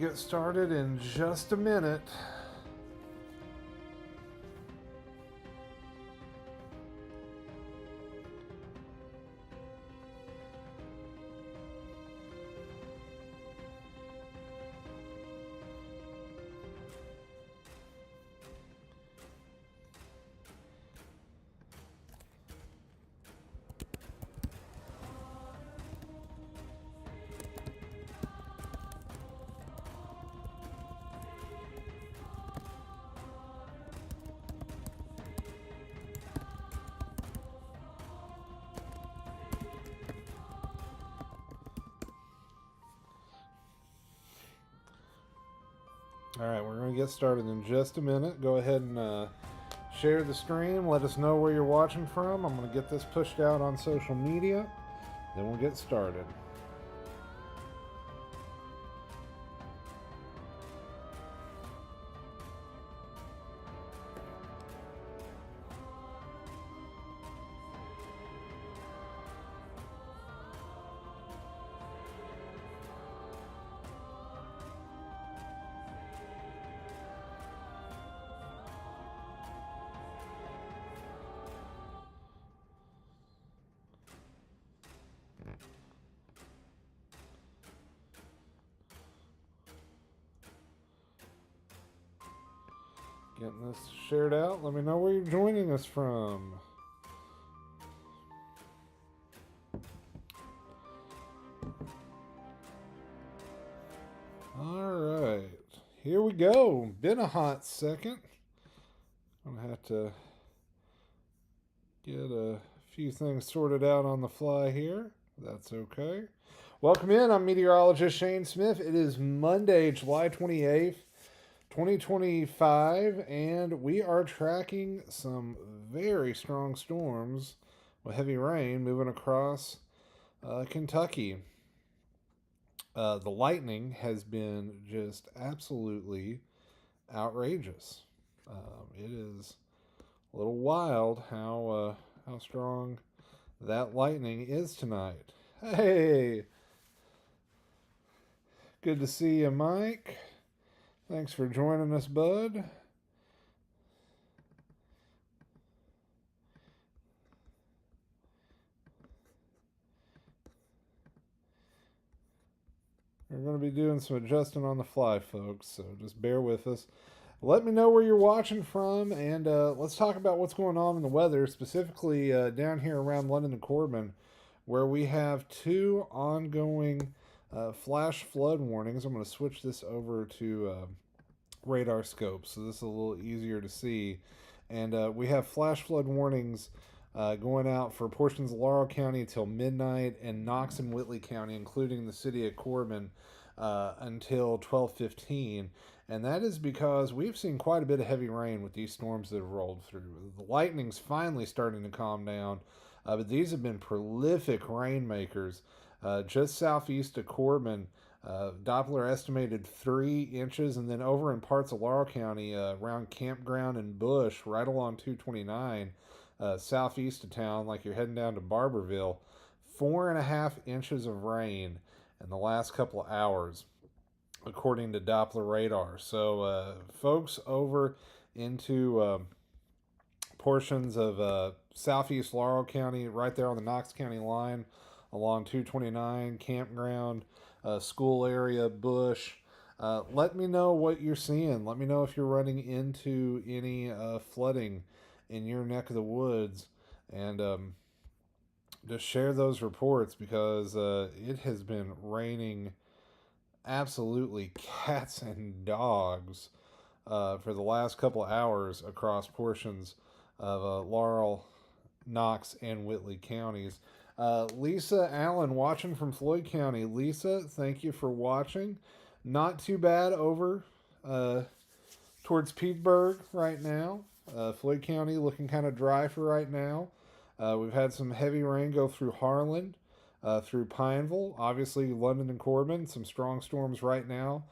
get started in just a minute. All right, we're going to get started in just a minute. Go ahead and share the stream. Let us know where you're watching from. I'm going to get this pushed out on social media. Then we'll get started. Getting this shared out. Let me know where you're joining us from. All right, here we go. Been a hot second. I'm gonna have to get a few things sorted out on the fly here. That's okay. Welcome in. I'm meteorologist Shane Smith. It is Monday, July 28th. 2025, and we are tracking some very strong storms with heavy rain moving across Kentucky. The lightning has been just absolutely outrageous. It is a little wild how strong that lightning is tonight. Hey, good to see you, Mike. Thanks for joining us, bud. We're going to be doing some adjusting on the fly, folks, so just bear with us. Let me know where you're watching from, and let's talk about what's going on in the weather, specifically down here around London and Corbin, where we have two ongoing flash flood warnings. I'm going to switch this over to radar scope, so this is a little easier to see. And we have flash flood warnings going out for portions of Laurel County until midnight, and Knox and Whitley County, including the city of Corbin, until 12:15. And that is because we've seen quite a bit of heavy rain with these storms that have rolled through. The lightning's finally starting to calm down, but these have been prolific rainmakers. Just southeast of Corbin, Doppler estimated 3 inches, and then over in parts of Laurel County, around Campground and Bush, right along 229, southeast of town, like you're heading down to Barberville, 4.5 inches of rain in the last couple of hours, according to Doppler radar. So, folks over into portions of southeast Laurel County, right there on the Knox County line, along 229, Campground, school area, Bush. Let me know what you're seeing. Let me know if you're running into any flooding in your neck of the woods, and just share those reports, because it has been raining absolutely cats and dogs for the last couple of hours across portions of Laurel, Knox, and Whitley counties. Lisa Allen watching from Floyd County. Lisa, thank you for watching. Not too bad over towards Petersburg right now. Floyd County looking kind of dry for right now. We've had some heavy rain go through Harlan, through Pineville. Obviously, London and Corbin, some strong storms right now,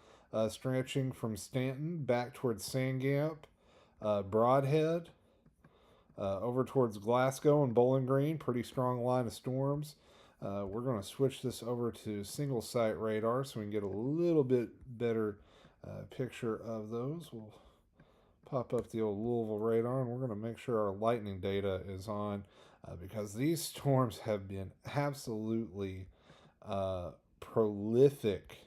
stretching from Stanton back towards Sandgap, Broadhead, over towards Glasgow and Bowling Green. Pretty strong line of storms. We're going to switch this over to single site radar so we can get a little bit better picture of those. We'll pop up the old Louisville radar, and we're going to make sure our lightning data is on because these storms have been absolutely prolific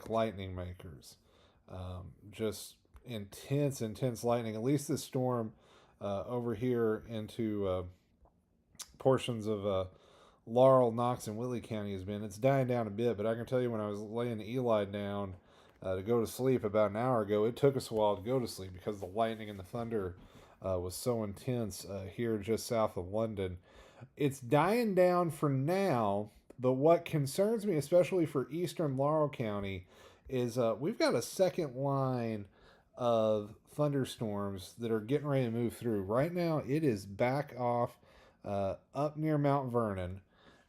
lightning makers. Just intense lightning. At least this storm over here into portions of Laurel, Knox, and Whitley County has been. It's dying down a bit, but I can tell you when I was laying Eli down to go to sleep about an hour ago, it took us a while to go to sleep because the lightning and the thunder was so intense here just south of London. It's dying down for now, but what concerns me, especially for eastern Laurel County, is we've got a second line of thunderstorms that are getting ready to move through. Right now, it is back off up near Mount Vernon,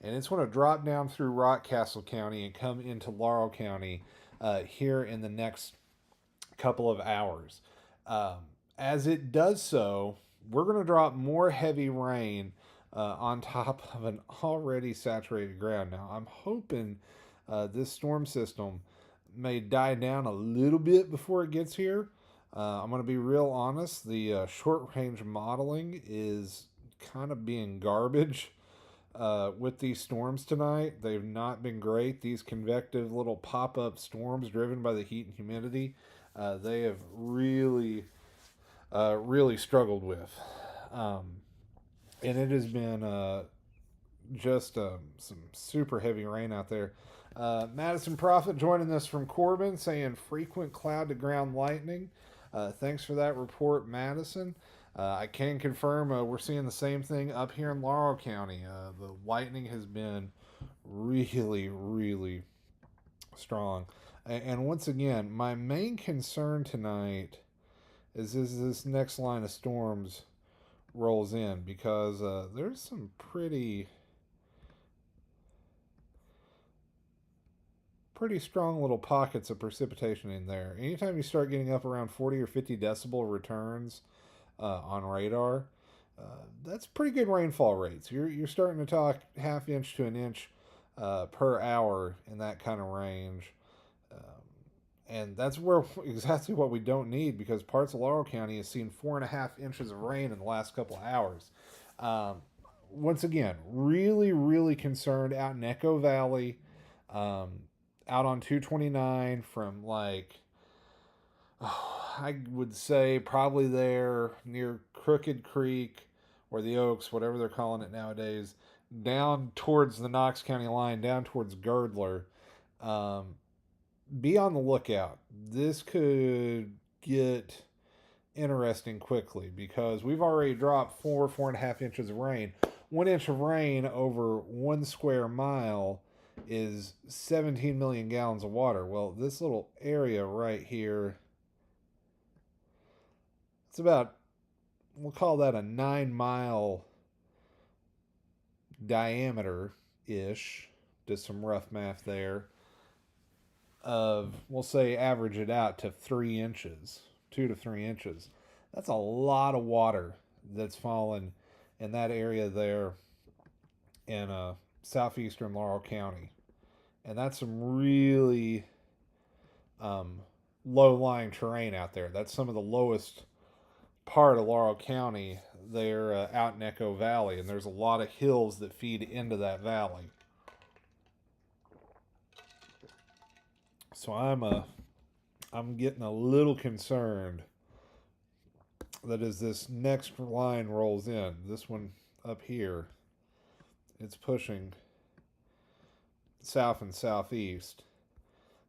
and it's going to drop down through Rockcastle County and come into Laurel County here in the next couple of hours. As it does so, we're going to drop more heavy rain on top of an already saturated ground. Now, I'm hoping this storm system may die down a little bit before it gets here. I'm going to be real honest. The short range modeling is kind of being garbage with these storms tonight. They've not been great. These convective little pop up storms driven by the heat and humidity, they have really struggled with. And it has been just some super heavy rain out there. Madison Prophet joining us from Corbin saying frequent cloud to ground lightning. Thanks for that report, Madison. I can confirm we're seeing the same thing up here in Laurel County. The lightning has been really strong. And once again, my main concern tonight is this next line of storms rolls in because there's some pretty strong little pockets of precipitation in there. Anytime you start getting up around 40 or 50 decibel returns on radar, that's pretty good rainfall rates. You're starting to talk half inch to an inch per hour in that kind of range. And that's where exactly what we don't need because parts of Laurel County has seen 4.5 inches of rain in the last couple of hours. Once again, really concerned out in Echo Valley, out on 229 from I would say probably there near Crooked Creek or the Oaks, whatever they're calling it nowadays, down towards the Knox County line, down towards Girdler. Be on the lookout. This could get interesting quickly because we've already dropped 4.5 inches of rain. 1 inch of rain over 1 square mile is 17 million gallons of water. Well, this little area right here, it's about, we'll call that a 9-mile diameter-ish, just some rough math there, of, we'll say average it out to 3 inches, 2 to 3 inches. That's a lot of water that's fallen in that area there in southeastern Laurel County. And that's some really low-lying terrain out there. That's some of the lowest part of Laurel County there out in Echo Valley. And there's a lot of hills that feed into that valley. So I'm getting a little concerned that as this next line rolls in, this one up here, it's pushing south and southeast,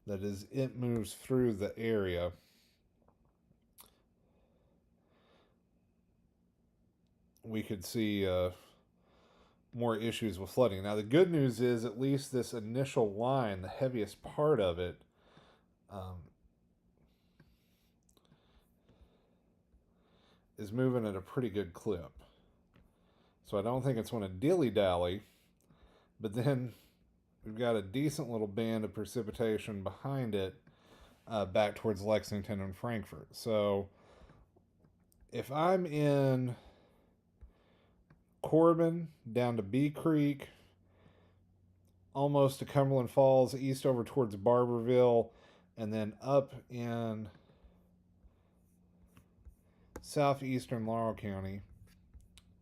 that as it moves through the area, we could see more issues with flooding. Now, the good news is at least this initial line, the heaviest part of it, is moving at a pretty good clip. So I don't think it's going to dilly-dally, but then we've got a decent little band of precipitation behind it back towards Lexington and Frankfort. So if I'm in Corbin down to Bee Creek almost to Cumberland Falls, east over towards Barberville, and then up in southeastern Laurel County.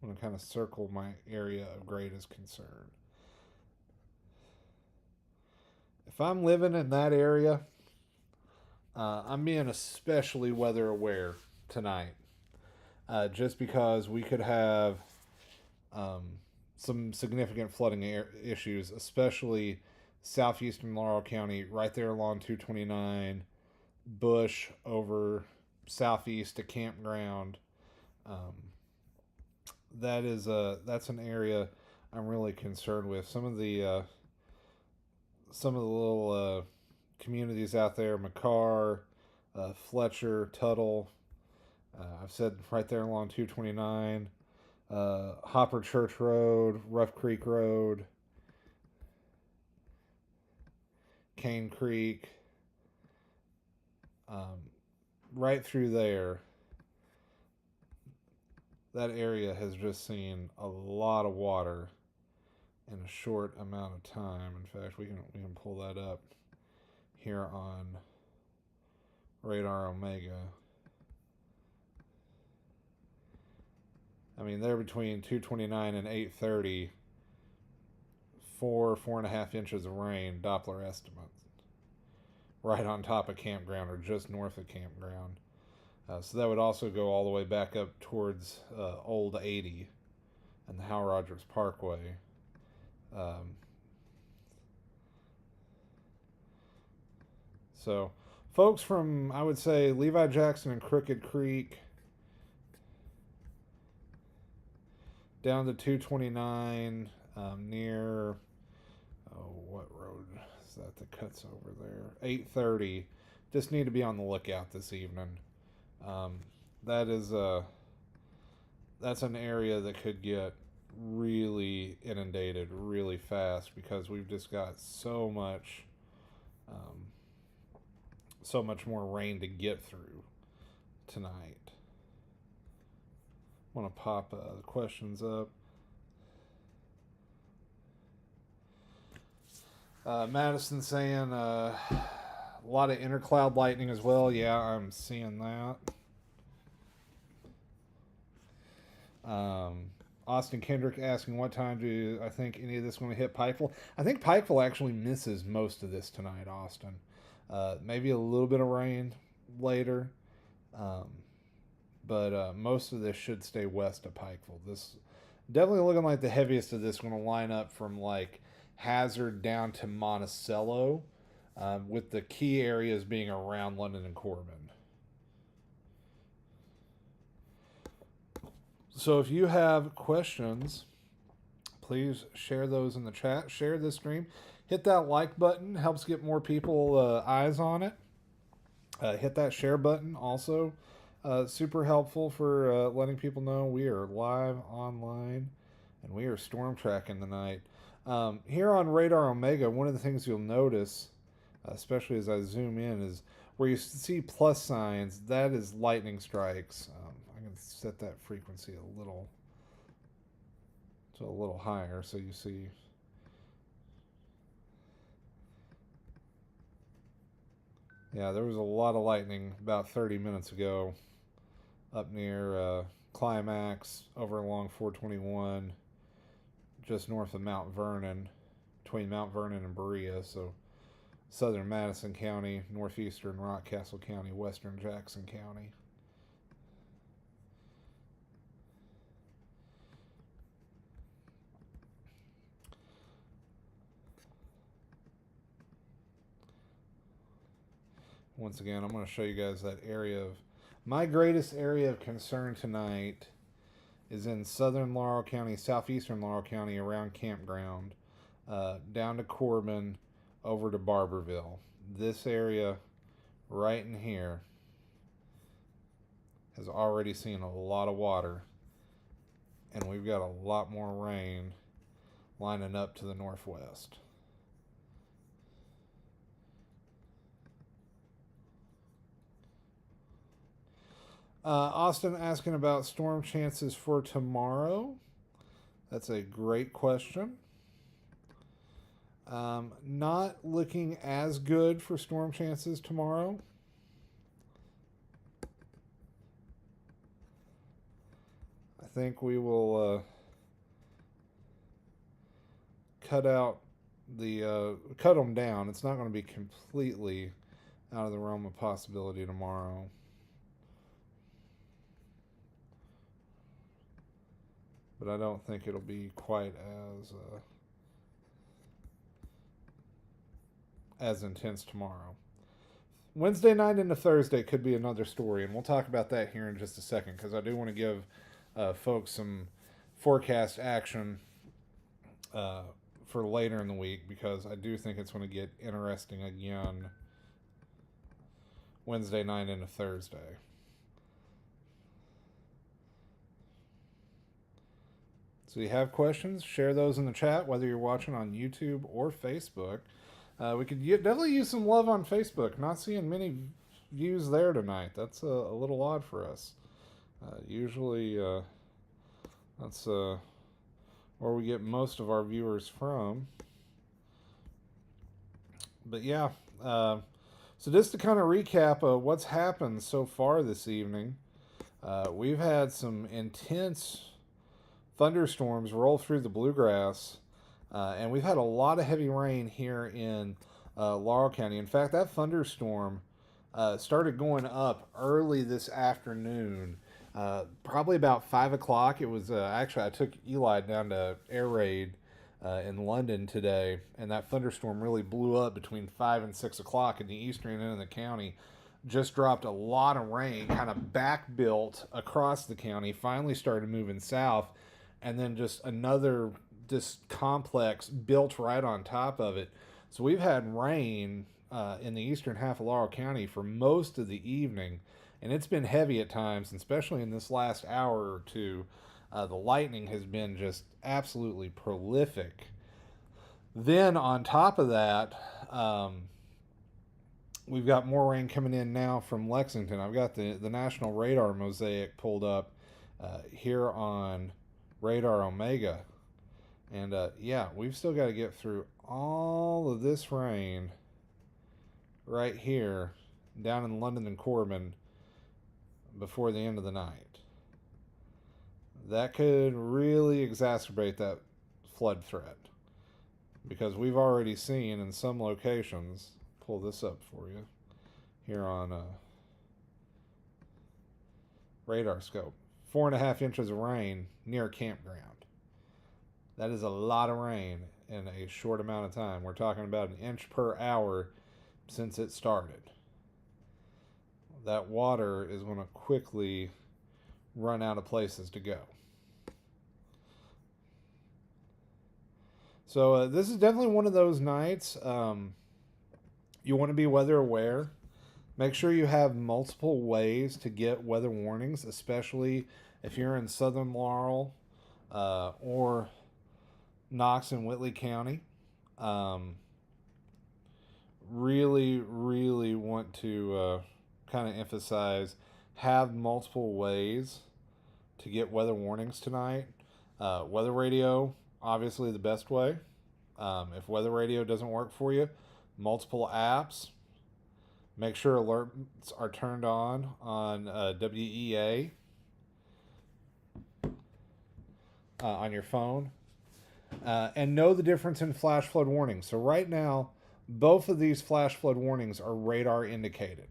I'm going to kind of circle my area of grade is concerned. If I'm living in that area, I'm being especially weather aware tonight, just because we could have some significant flooding issues, especially southeastern Laurel County, right there along 229, Bush over southeast to Campground. That's an area I'm really concerned with. Some of the little communities out there, McCarr, Fletcher, Tuttle. I've said right there along 229, Hopper Church Road, Rough Creek Road, Cane Creek, right through there. That area has just seen a lot of water in a short amount of time. In fact, we can pull that up here on Radar Omega. I mean, they're between 229 and 830, 4.5 inches of rain, Doppler estimates, right on top of Campground or just north of Campground. So that would also go all the way back up towards Old 80 and the Hal Rogers Parkway. So folks from, I would say, Levi Jackson and Crooked Creek down to 229 near, what road is that cuts over there? 830. Just need to be on the lookout this evening. That's an area that could get really inundated really fast because we've just got so much more rain to get through tonight. I want to pop the questions up. Madison saying a lot of intercloud lightning as well. Yeah, I'm seeing that. Austin Kendrick asking what time do I think any of this going to hit Pikeville? I think Pikeville actually misses most of this tonight, Austin. Maybe a little bit of rain later. But most of this should stay west of Pikeville. This definitely looking like the heaviest of this going to line up from like Hazard down to Monticello, with the key areas being around London and Corbin. So if you have questions, please share those in the chat. Share this stream. Hit that like button. Helps get more people eyes on it. Hit that share button also. Super helpful for letting people know we are live online and we are storm tracking tonight. Here on Radar Omega, one of the things you'll notice, especially as I zoom in, is where you see plus signs, that is lightning strikes. I can set that frequency a little higher so you see. Yeah, there was a lot of lightning about 30 minutes ago up near Climax, over along 421, just north of Mount Vernon, between Mount Vernon and Berea, so southern Madison County, northeastern Rockcastle County, western Jackson County. Once again, I'm going to show you guys that area of... My greatest area of concern tonight is in southern Laurel County, southeastern Laurel County, around Campground, down to Corbin, over to Barberville. This area right in here has already seen a lot of water, and we've got a lot more rain lining up to the northwest. Austin asking about storm chances for tomorrow. That's a great question. Not looking as good for storm chances tomorrow. I think we will cut them down. It's not going to be completely out of the realm of possibility tomorrow. But I don't think it'll be quite as intense tomorrow. Wednesday night into Thursday could be another story, and we'll talk about that here in just a second because I do want to give folks some forecast action for later in the week because I do think it's going to get interesting again Wednesday night into Thursday. So you have questions, share those in the chat, whether you're watching on YouTube or Facebook. We could definitely use some love on Facebook. Not seeing many views there tonight. That's a little odd for us. Usually, that's where we get most of our viewers from. But yeah, so just to kind of recap what's happened so far this evening, we've had some intense thunderstorms roll through the bluegrass, and we've had a lot of heavy rain here in Laurel County. In fact, that thunderstorm started going up early this afternoon, probably about 5 o'clock. It was actually, I took Eli down to air raid in London today, and that thunderstorm really blew up between 5 and 6 o'clock in the eastern end of the county. Just dropped a lot of rain, kind of back built across the county, finally started moving south, and then just another complex built right on top of it. So we've had rain in the eastern half of Laurel County for most of the evening, and it's been heavy at times, especially in this last hour or two. The lightning has been just absolutely prolific. Then on top of that, we've got more rain coming in now from Lexington. I've got the National Radar Mosaic pulled up here on Radar Omega. And yeah, we've still got to get through all of this rain right here down in London and Corbin before the end of the night. That could really exacerbate that flood threat because we've already seen in some locations, pull this up for you here on radar scope, 4.5 inches of rain near a campground. That is a lot of rain in a short amount of time. We're talking about 1 inch per hour since it started. That water is going to quickly run out of places to go. So this is definitely one of those nights. You want to be weather aware. Make sure you have multiple ways to get weather warnings, especially if you're in southern Laurel or Knox and Whitley County. Really want to kind of emphasize have multiple ways to get weather warnings tonight. Weather radio, obviously the best way. If weather radio doesn't work for you, multiple apps. Make sure alerts are turned on WEA on your phone. And know the difference in flash flood warnings. So right now, both of these flash flood warnings are radar indicated.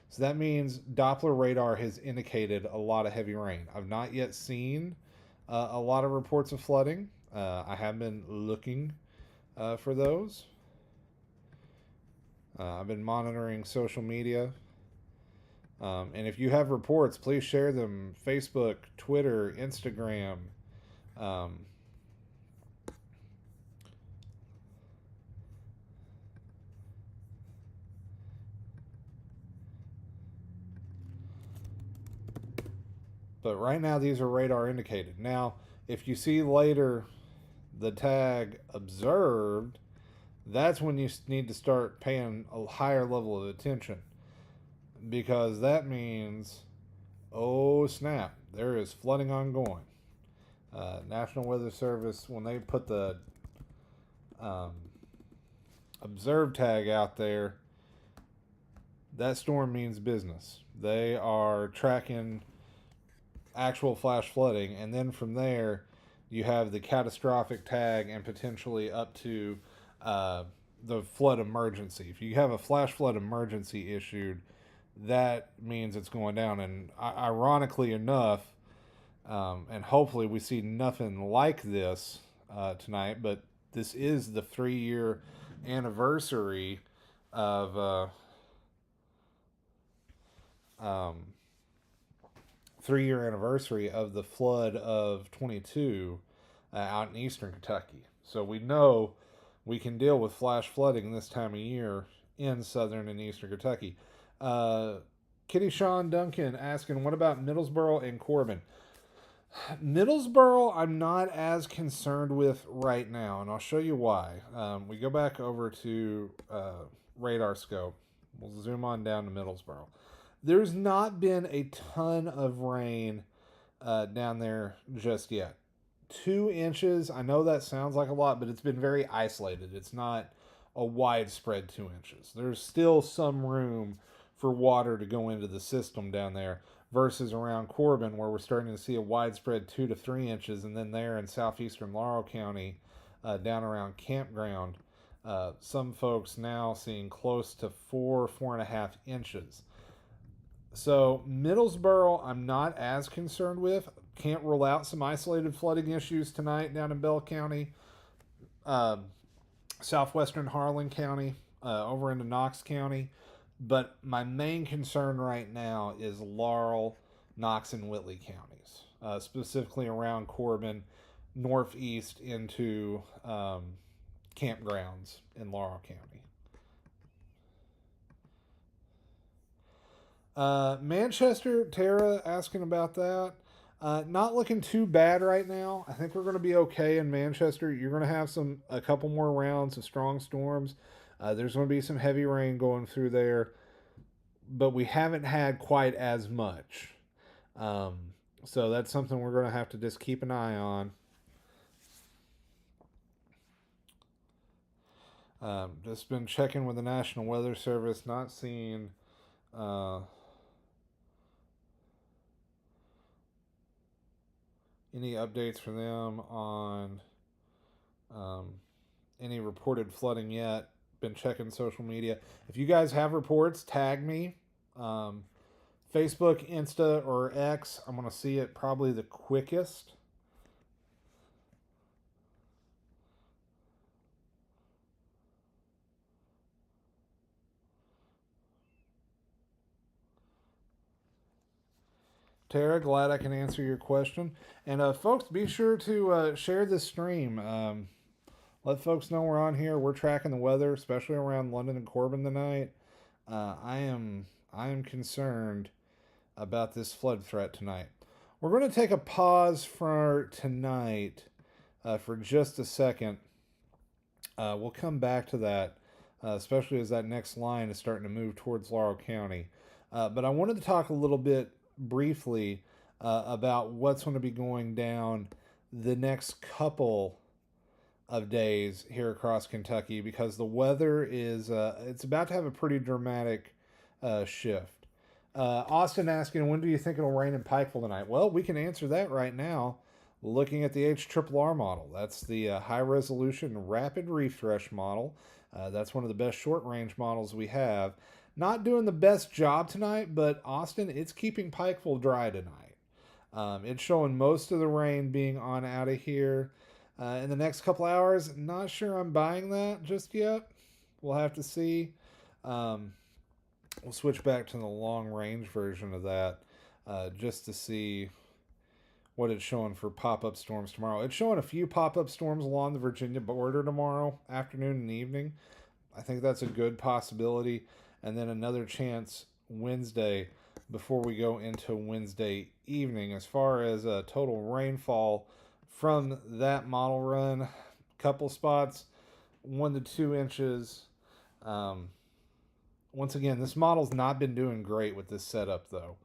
So that means Doppler radar has indicated a lot of heavy rain. I've not yet seen a lot of reports of flooding. I have been looking for those. I've been monitoring social media. And if you have reports, please share them. Facebook, Twitter, Instagram. But right now, these are radar indicated. Now, if you see later the tag observed, that's when you need to start paying a higher level of attention. Because that means, oh snap, there is flooding ongoing. National Weather Service, when they put the observe tag out there, that storm means business. They are tracking actual flash flooding, and then from there, you have the catastrophic tag and potentially up to the flood emergency. If you have a flash flood emergency issued, that means it's going down. And ironically enough, and hopefully we see nothing like this tonight, but this is the 3-year anniversary of 3-year anniversary of the flood of 22 out in eastern Kentucky. So we know we can deal with flash flooding this time of year in southern and eastern Kentucky. Kitty Sean Duncan asking, what about Middlesboro and Corbin? Middlesboro, I'm not as concerned with right now, and I'll show you why. We go back over to Radar Scope. We'll zoom on down to Middlesboro. There's not been a ton of rain down there just yet. 2 inches, I know that sounds like a lot, but it's been very isolated. It's not a widespread 2 inches. There's still some room for water to go into the system down there versus around Corbin, where we're starting to see a widespread 2 to 3 inches, and then there in southeastern Laurel County, down around Campground, some folks now seeing close to 4.5 inches. So Middlesboro, I'm not as concerned with. Can't rule out some isolated flooding issues tonight down in Bell County, southwestern Harlan County, over into Knox County. But my main concern right now is Laurel, Knox, and Whitley counties, specifically around Corbin, northeast into campgrounds in Laurel County. Manchester, Tara asking about that. Not looking too bad right now. I think we're going to be okay in Manchester. You're going to have a couple more rounds of strong storms. There's going to be some heavy rain going through there, but we haven't had quite as much. So that's something we're going to have to just keep an eye on. Just been checking with the National Weather Service, not seeing any updates from them on any reported flooding yet. Been checking social media. If you guys have reports, tag me. Facebook, Insta, or X. I'm going to see it probably the quickest. Tara, glad I can answer your question. And folks, be sure to share this stream. Let folks know we're on here. We're tracking the weather, especially around London and Corbin tonight. I am concerned about this flood threat tonight. We're going to take a pause for tonight for just a second. We'll come back to that, especially as that next line is starting to move towards Laurel County. But I wanted to talk a little bit briefly about what's going to be going down the next couple of days here across Kentucky, because the weather is it's about to have a pretty dramatic shift. Austin asking, when do you think it'll rain in Pikeville tonight? Well, we can answer that right now looking at the HRRR model. That's the high resolution rapid refresh model. That's one of the best short range models we have. Not doing the best job tonight, but Austin, it's keeping Pikeville dry tonight. It's showing most of the rain being on out of here in the next couple hours. Not sure I'm buying that just yet. We'll have to see. We'll switch back to the long range version of that just to see what it's showing for pop-up storms tomorrow. It's showing a few pop-up storms along the Virginia border tomorrow afternoon and evening. I think that's a good possibility. And then another chance Wednesday before we go into Wednesday evening. As far as total rainfall from that model run, couple spots, 1 to 2 inches. Once again, this model's not been doing great with this setup, though.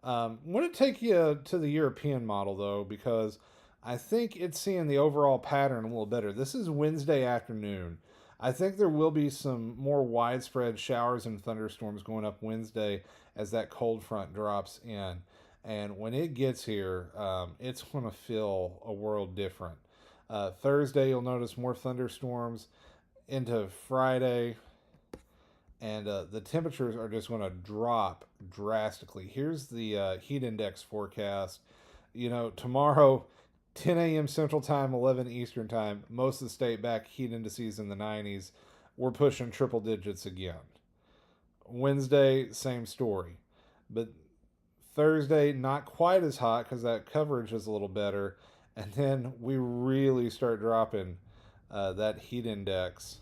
I want to take you to the European model, though, because I think it's seeing the overall pattern a little better. This is Wednesday afternoon. I think there will be some more widespread showers and thunderstorms going up Wednesday as that cold front drops in. And when it gets here, it's going to feel a world different. Thursday, you'll notice more thunderstorms into Friday, and the temperatures are just going to drop drastically. Here's the heat index forecast. Tomorrow, 10 a.m. Central Time, 11 Eastern Time, most of the state back heat indices in the 90s. We're pushing triple digits again. Wednesday, same story. But Thursday, not quite as hot because that coverage is a little better. And then we really start dropping that heat index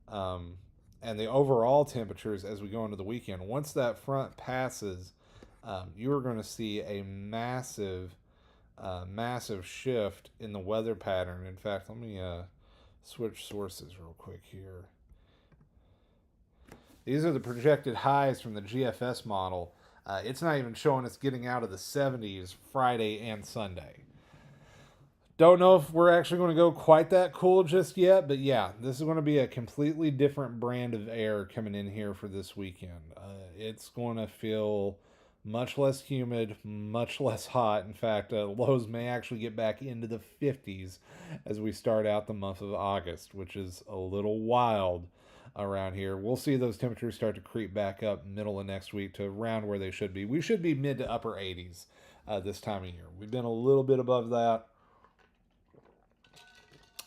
and the overall temperatures as we go into the weekend. Once that front passes, you are going to see a massive shift in the weather pattern. In fact, let me switch sources real quick here. These are the projected highs from the GFS model. It's not even showing us getting out of the 70s Friday and Sunday. Don't know if we're actually going to go quite that cool just yet, but yeah, this is going to be a completely different brand of air coming in here for this weekend. It's going to feel much less humid, much less hot. In fact, lows may actually get back into the 50s as we start out the month of August, which is a little wild around here. We'll see those temperatures start to creep back up middle of next week to around where they should be. We should be mid to upper 80s this time of year. We've been a little bit above that.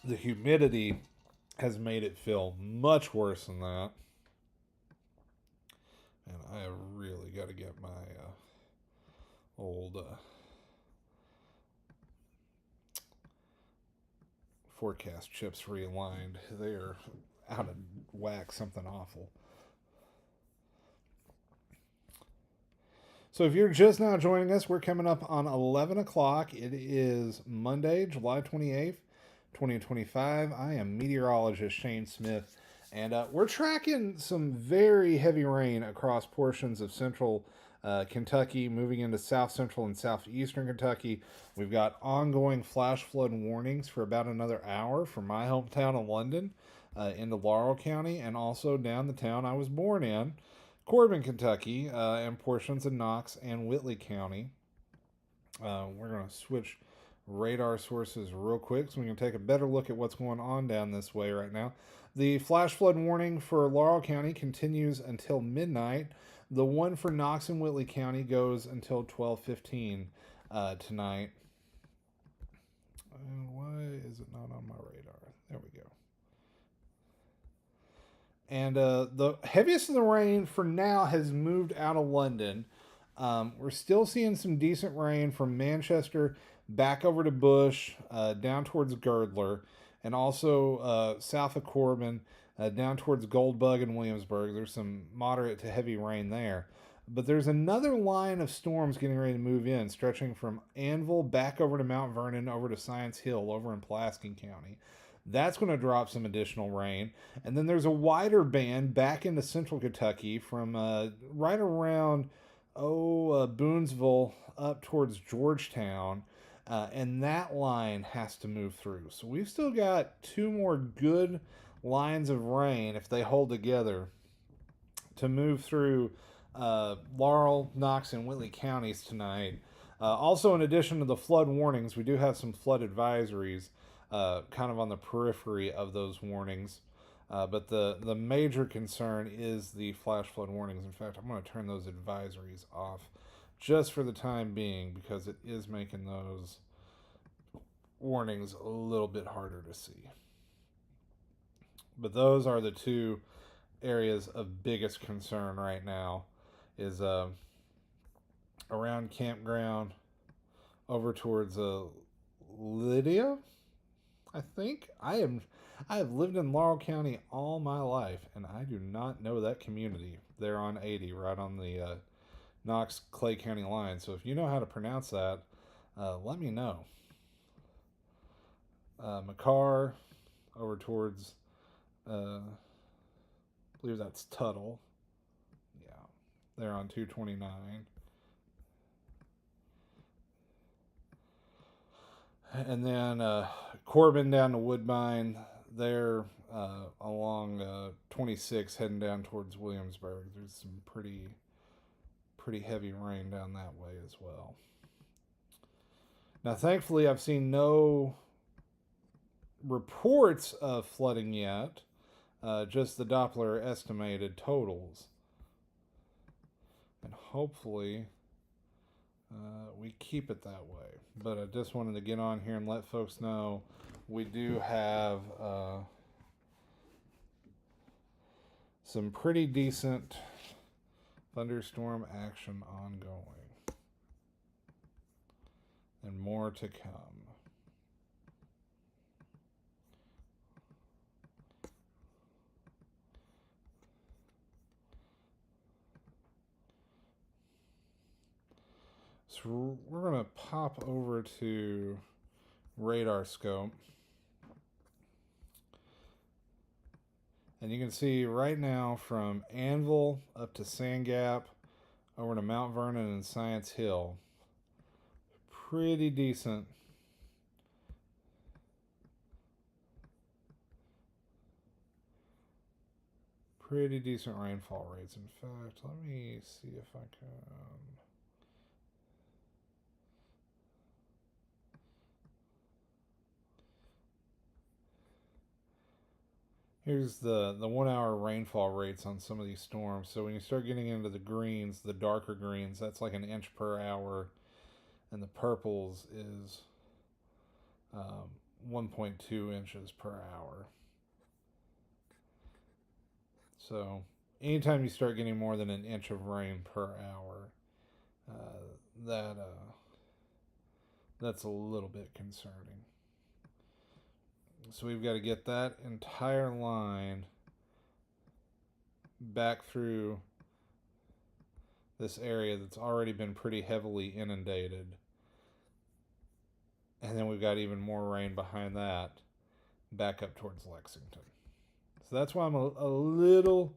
The humidity has made it feel much worse than that. And I have really got to get my old forecast chips realigned. They are out of whack, something awful. So if you're just now joining us, we're coming up on 11 o'clock. It is Monday, July 28th. 2025. I am meteorologist Shane Smith, and we're tracking some very heavy rain across portions of central Kentucky, moving into south central and southeastern Kentucky. We've got ongoing flash flood warnings for about another hour from my hometown of London into Laurel County, and also down the town I was born in, Corbin, Kentucky, and portions of Knox and Whitley County. We're going to switch radar sources real quick so we can take a better look at what's going on down this way right now. The flash flood warning for Laurel County continues until midnight. The one for Knox and Whitley County goes until 12:15 tonight. Why is it not on my radar? There we go. And the heaviest of the rain for now has moved out of London. We're still seeing some decent rain from Manchester back over to Bush, down towards Girdler, and also south of Corbin, down towards Goldbug and Williamsburg. There's some moderate to heavy rain there. But there's another line of storms getting ready to move in, stretching from Anvil back over to Mount Vernon, over to Science Hill, over in Pulaski County. That's going to drop some additional rain. And then there's a wider band back into central Kentucky from right around Boonesville up towards Georgetown. And that line has to move through. So we've still got two more good lines of rain, if they hold together, to move through Laurel, Knox, and Whitley counties tonight. Also, in addition to the flood warnings, we do have some flood advisories kind of on the periphery of those warnings. But the major concern is the flash flood warnings. In fact, I'm going to turn those advisories off just for the time being, because it is making those warnings a little bit harder to see. But those are the two areas of biggest concern right now, is around Campground over towards Lydia, I think. I have lived in Laurel County all my life, and I do not know that community. They're on 80, right on the Knox-Clay County line. So if you know how to pronounce that, let me know. McCarr over towards, I believe that's Tuttle. Yeah, they're on 229. And then Corbin down to Woodbine, they're along 26 heading down towards Williamsburg. There's some pretty heavy rain down that way as well. Now, thankfully, I've seen no reports of flooding yet, just the Doppler estimated totals. And hopefully we keep it that way. But I just wanted to get on here and let folks know we do have some pretty decent thunderstorm action ongoing. And more to come. So we're going to pop over to radar scope. And you can see right now from Anvil up to Sand Gap over to Mount Vernon and Science Hill. Pretty decent. Pretty decent rainfall rates. In fact, let me see if I can. Here's the 1 hour rainfall rates on some of these storms. So when you start getting into the greens, the darker greens, that's like an inch per hour. And the purples is 1.2 inches per hour. So anytime you start getting more than an inch of rain per hour, that's a little bit concerning. So we've got to get that entire line back through this area that's already been pretty heavily inundated. And then we've got even more rain behind that back up towards Lexington. So that's why I'm a little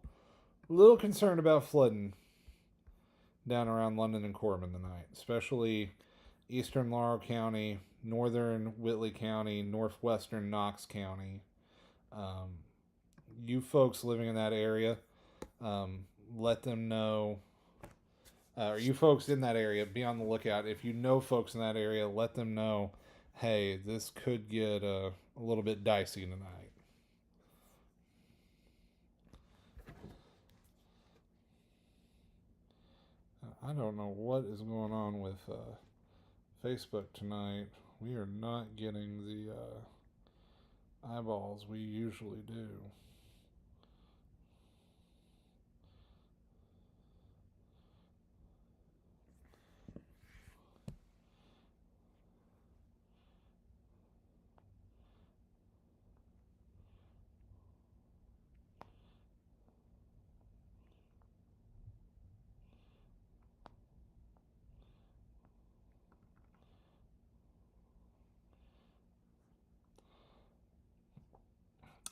concerned about flooding down around London and Corbin tonight, especially eastern Laurel County, northern Whitley County, northwestern Knox County. You folks living in that area, let them know, or you folks in that area, be on the lookout. If you know folks in that area, let them know, hey, this could get a little bit dicey tonight. I don't know what is going on with Facebook tonight. We are not getting the eyeballs we usually do.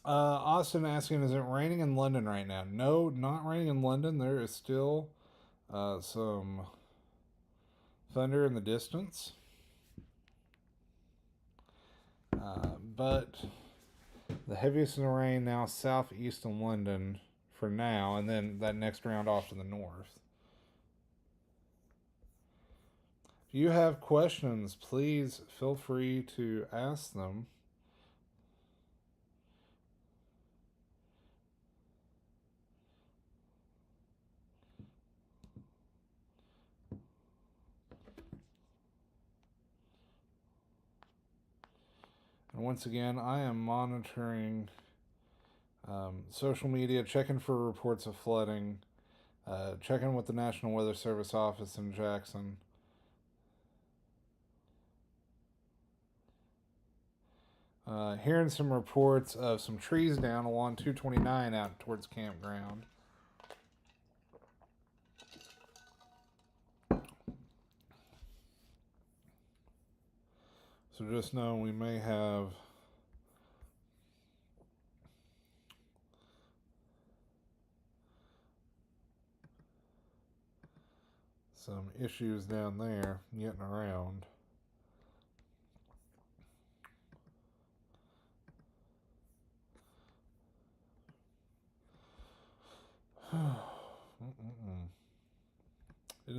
Austin asking, is it raining in London right now? No, not raining in London. There is still some thunder in the distance. But the heaviest in the rain now southeast of London for now, and then that next round off to the north. If you have questions, please feel free to ask them. And once again, I am monitoring social media, checking for reports of flooding, checking with the National Weather Service office in Jackson. Hearing some reports of some trees down along 229 out towards Campground. So just know we may have some issues down there getting around.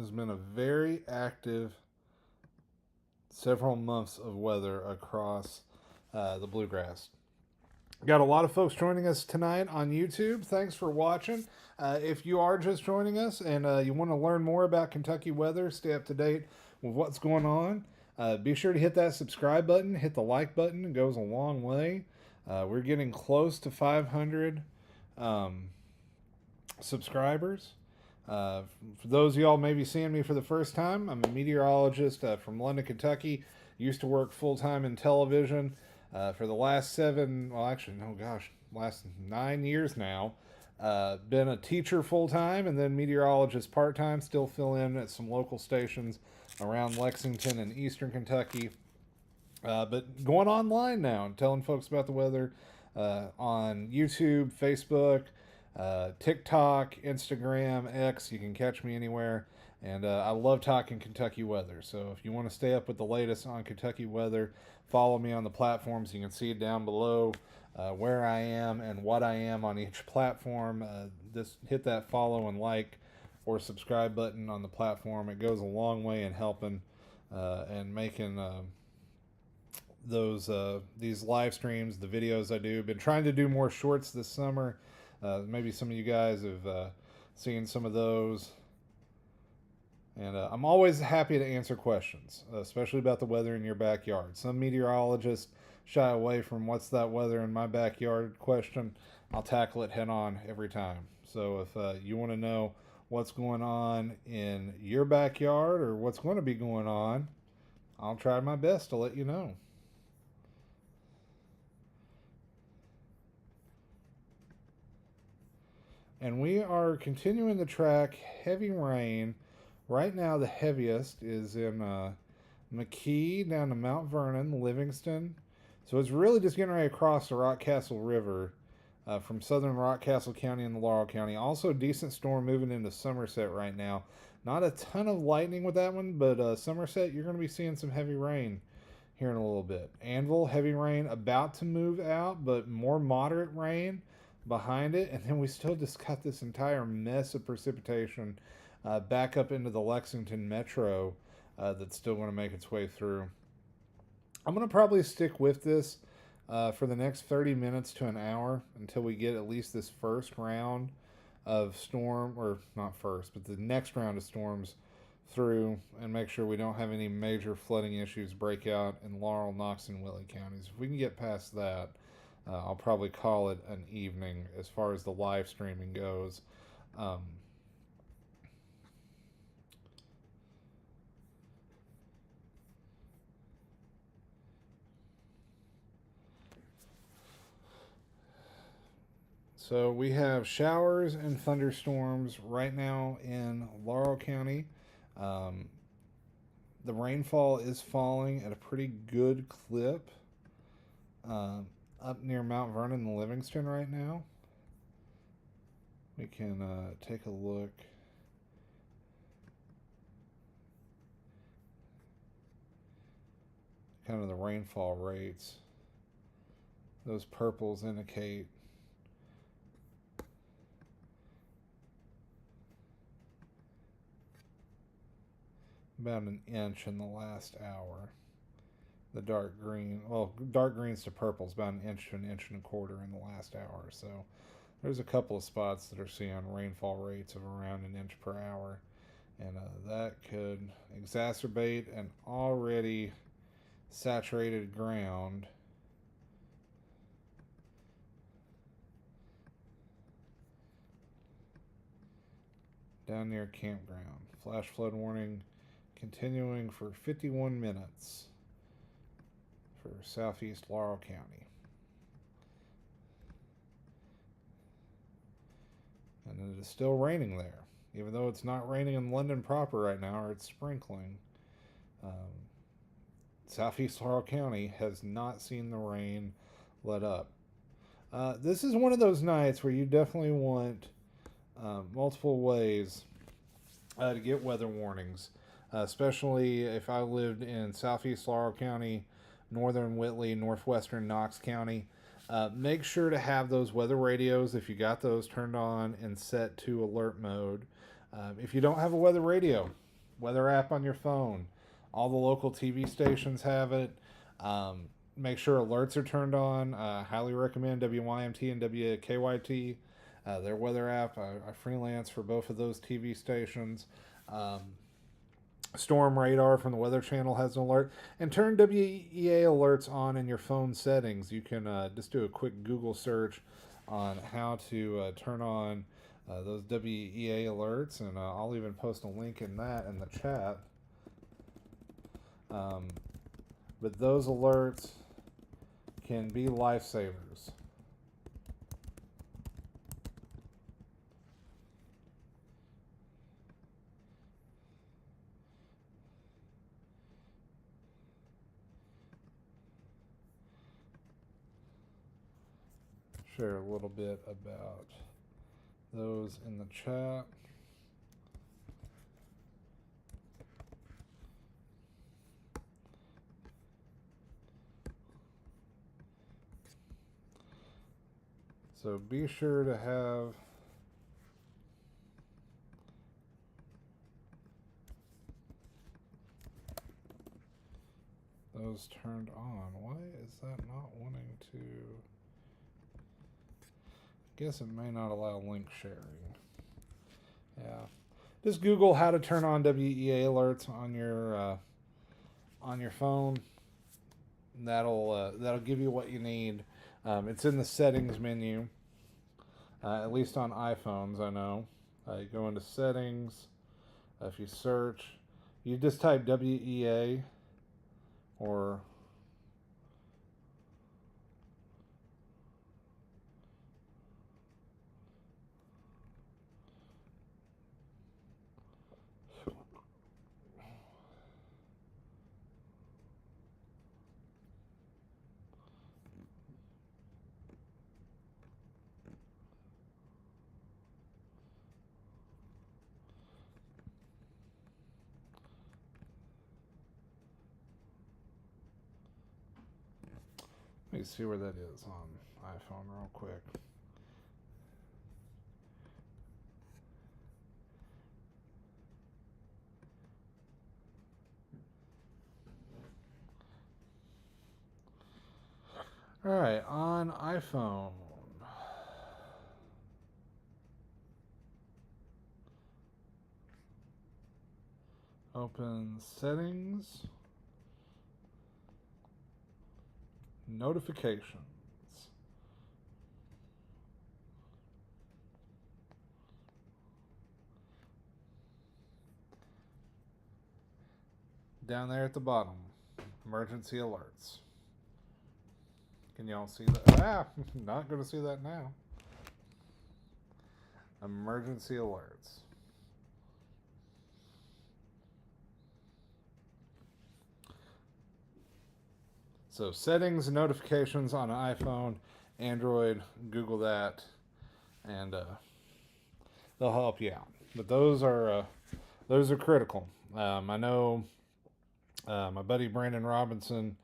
has been a very active several months of weather across the bluegrass. Got a lot of folks joining us tonight on YouTube. Thanks for watching. If you are just joining us and you want to learn more about Kentucky weather, stay up to date with what's going on, be sure to hit that subscribe button, hit the like button. It goes a long way. We're getting close to 500 subscribers. For those of y'all maybe seeing me for the first time, I'm a meteorologist from London, Kentucky. Used to work full-time in television for the last last 9 years now. Been a teacher full-time and then meteorologist part-time. Still fill in at some local stations around Lexington and Eastern Kentucky. But going online now and telling folks about the weather on YouTube, Facebook, TikTok, Instagram, X. You can catch me anywhere. And I love talking Kentucky weather. So if you want to stay up with the latest on Kentucky weather, follow me on the platforms. You can see it down below where I am and what I am on each platform. Just hit that follow and like or subscribe button on the platform. It goes a long way in helping and making these live streams, the videos I do. Been trying to do more shorts this summer. Maybe some of you guys have seen some of those. And I'm always happy to answer questions, especially about the weather in your backyard. Some meteorologists shy away from what's that weather in my backyard question. I'll tackle it head on every time. So if you want to know what's going on in your backyard or what's going to be going on, I'll try my best to let you know. And we are continuing to track heavy rain. Right now, the heaviest is in McKee down to Mount Vernon, Livingston. So it's really just getting right across the Rockcastle River from southern Rockcastle County and Laurel County. Also, decent storm moving into Somerset right now. Not a ton of lightning with that one, but Somerset, you're going to be seeing some heavy rain here in a little bit. Anvil, heavy rain about to move out, but more moderate rain behind it. And then we still just got this entire mess of precipitation back up into the Lexington metro that's still going to make its way through. I'm going to probably stick with this for the next 30 minutes to an hour until we get at least this first round of storm, or not first, but the next round of storms through, and make sure we don't have any major flooding issues break out in Laurel, Knox, and Whitley counties. If we can get past that, I'll probably call it an evening as far as the live streaming goes. So we have showers and thunderstorms right now in Laurel County. The rainfall is falling at a pretty good clip up near Mount Vernon and Livingston right now. We can take a look. Kind of the rainfall rates. Those purples indicate about an inch in the last hour. The dark greens to purples, about an inch to an inch and a quarter in the last hour. So there's a couple of spots that are seeing rainfall rates of around an inch per hour. And that could exacerbate an already saturated ground. Down near campground. Flash flood warning continuing for 51 minutes for southeast Laurel County. And it is still raining there, even though it's not raining in London proper right now, or it's sprinkling. Southeast Laurel County has not seen the rain let up. This is one of those nights where you definitely want multiple ways to get weather warnings, especially if I lived in southeast Laurel County, northern Whitley, northwestern Knox County. Make sure to have those weather radios, if you got those, turned on and set to alert mode. If you don't have a weather radio, weather app on your phone. All the local TV stations have it. Make sure alerts are turned on. Highly recommend WYMT and WKYT, their weather app. I freelance for both of those TV stations. Um, Storm Radar from the Weather Channel has an alert. And turn WEA alerts on in your phone settings. You can just do a quick Google search on how to turn on those WEA alerts, and I'll even post a link in that in the chat. But those alerts can be lifesavers. Share a little bit about those in the chat. So be sure to have those turned on. Why is that not wanting to? I guess it may not allow link sharing. Yeah. Just Google how to turn on WEA alerts on your phone. That'll give you what you need. It's in the settings menu, at least on iPhones, I know. You go into settings. If you search, you just type WEA or let me see where that is on iPhone real quick. All right, on iPhone. Open settings. Notifications. Down there at the bottom, emergency alerts. Can y'all see that? Not going to see that now. Emergency alerts. So settings and notifications on an iPhone, Android, Google that, and they'll help you out. But those are critical. I know my buddy Brandon Robinson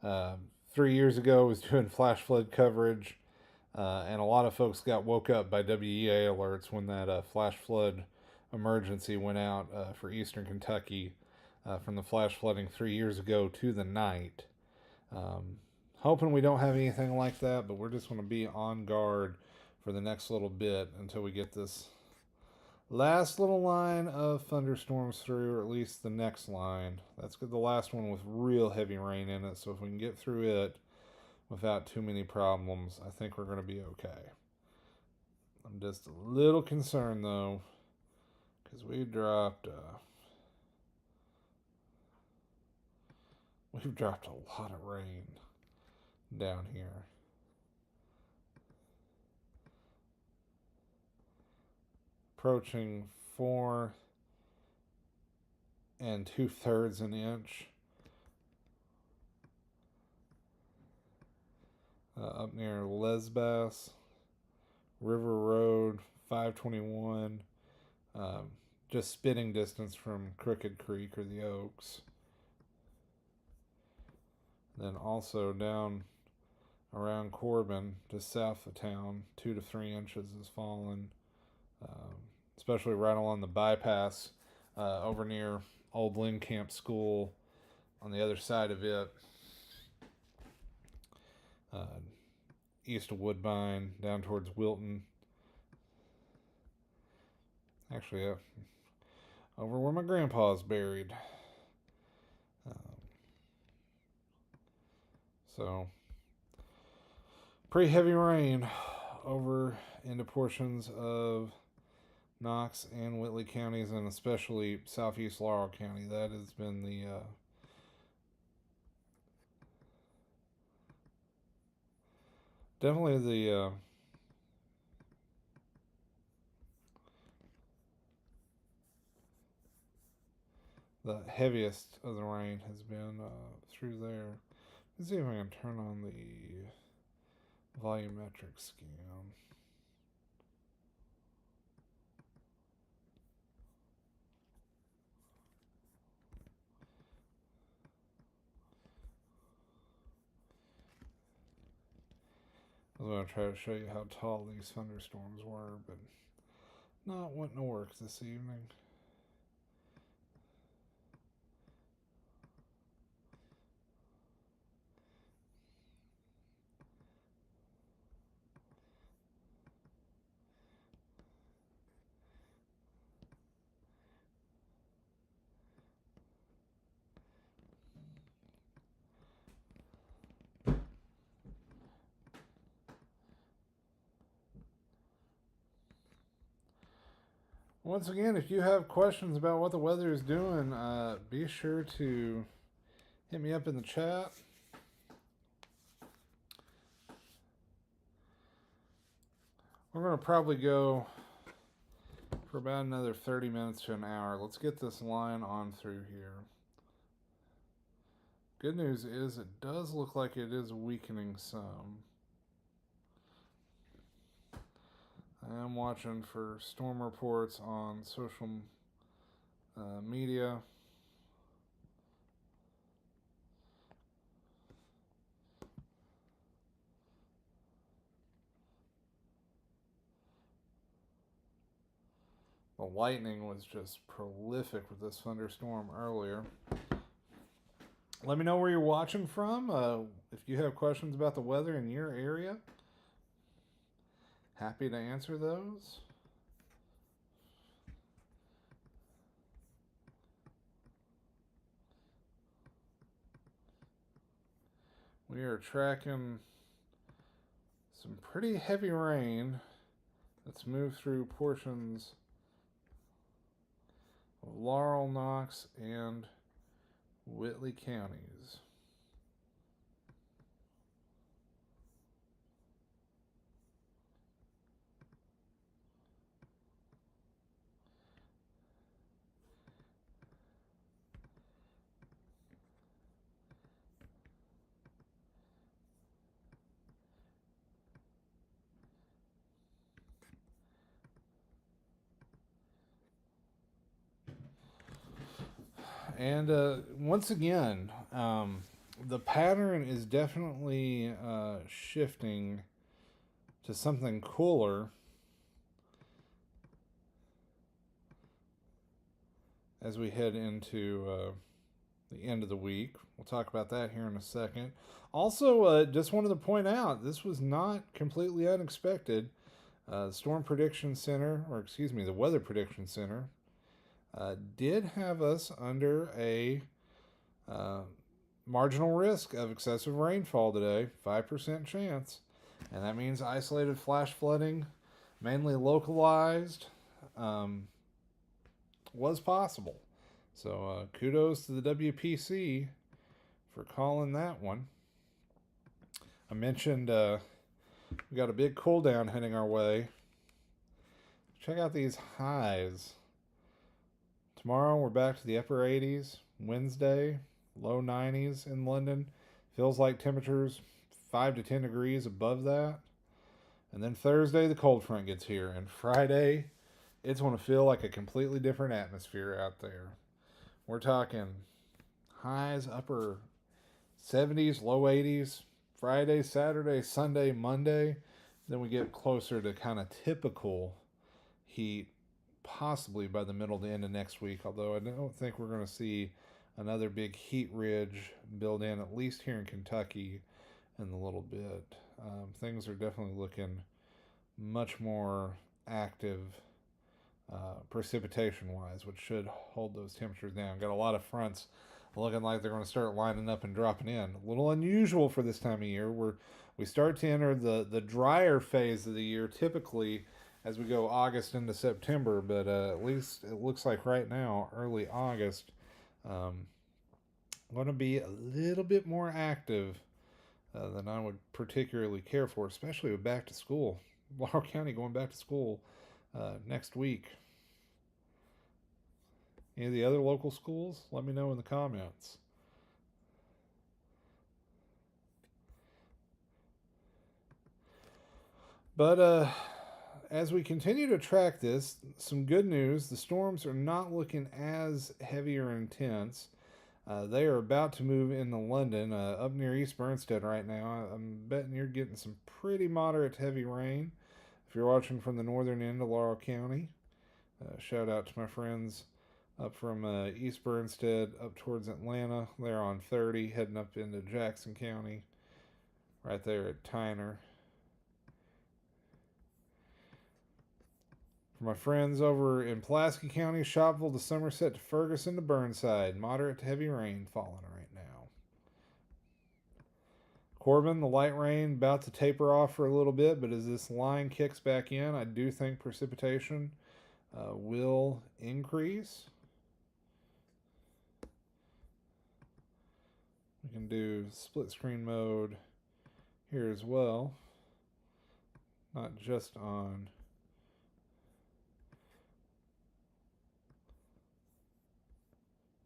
3 years ago was doing flash flood coverage, and a lot of folks got woke up by WEA alerts when that flash flood emergency went out for eastern Kentucky from the flash flooding 3 years ago to the night. Hoping we don't have anything like that, but we're just going to be on guard for the next little bit until we get this last little line of thunderstorms through, or at least the next line. That's the last one with real heavy rain in it, so if we can get through it without too many problems, I think we're going to be okay. I'm just a little concerned, though, because we've dropped a lot of rain down here. Approaching 4 2/3 an inch up near Lesbos, River Road, 521, just spitting distance from Crooked Creek or the Oaks. Then also down around Corbin, just south of town, 2 to 3 inches has fallen, especially right along the bypass over near old Lynn Camp School on the other side of it. East of Woodbine, down towards Wilton. Actually, over where my grandpa's buried. So, pretty heavy rain over into portions of Knox and Whitley counties, and especially southeast Laurel County. That has been definitely the heaviest of the rain has been through there. Let's see if I can turn on the volumetric scan. I was going to try to show you how tall these thunderstorms were, but not wanting to work this evening. Once again, if you have questions about what the weather is doing, be sure to hit me up in the chat. We're going to probably go for about another 30 minutes to an hour. Let's get this line on through here. Good news is it does look like it is weakening some. I am watching for storm reports on social media. The lightning was just prolific with this thunderstorm earlier. Let me know where you're watching from. If you have questions about the weather in your area, happy to answer those. We are tracking some pretty heavy rain that's moved through portions of Laurel, Knox, and Whitley counties. And once again, the pattern is definitely shifting to something cooler as we head into the end of the week. We'll talk about that here in a second. Also, just wanted to point out, this was not completely unexpected. The Storm Prediction Center, or excuse me, the Weather Prediction Center, did have us under a marginal risk of excessive rainfall today, 5% chance. And that means isolated flash flooding, mainly localized, was possible. So kudos to the WPC for calling that one. I mentioned we got a big cool down heading our way. Check out these highs. Tomorrow we're back to the upper 80s. Wednesday, low 90s in London. Feels like temperatures 5 to 10 degrees above that. And then Thursday, the cold front gets here. And Friday, it's going to feel like a completely different atmosphere out there. We're talking highs upper 70s, low 80s. Friday, Saturday, Sunday, Monday. Then we get closer to kind of typical heat possibly by the middle to end of next week, although I don't think we're going to see another big heat ridge build in, at least here in Kentucky, in a little bit. Things are definitely looking much more active precipitation wise, which should hold those temperatures down. Got a lot of fronts looking like they're going to start lining up and dropping in. A little unusual for this time of year. We start to enter the drier phase of the year typically as we go August into September, but at least it looks like right now, early August, going to be a little bit more active than I would particularly care for, especially with back to school. Laurel County going back to school next week. Any of the other local schools? Let me know in the comments. But as we continue to track this, some good news. The storms are not looking as heavy or intense. They are about to move into London, up near East Bernstead right now. I'm betting you're getting some pretty moderate to heavy rain. If you're watching from the northern end of Laurel County, shout out to my friends up from East Bernstead up towards Atlanta. They're on 30, heading up into Jackson County, right there at Tyner. For my friends over in Pulaski County, Shopville to Somerset to Ferguson to Burnside, moderate to heavy rain falling right now. Corbin, the light rain about to taper off for a little bit, but as this line kicks back in, I do think precipitation will increase. We can do split screen mode here as well, not just on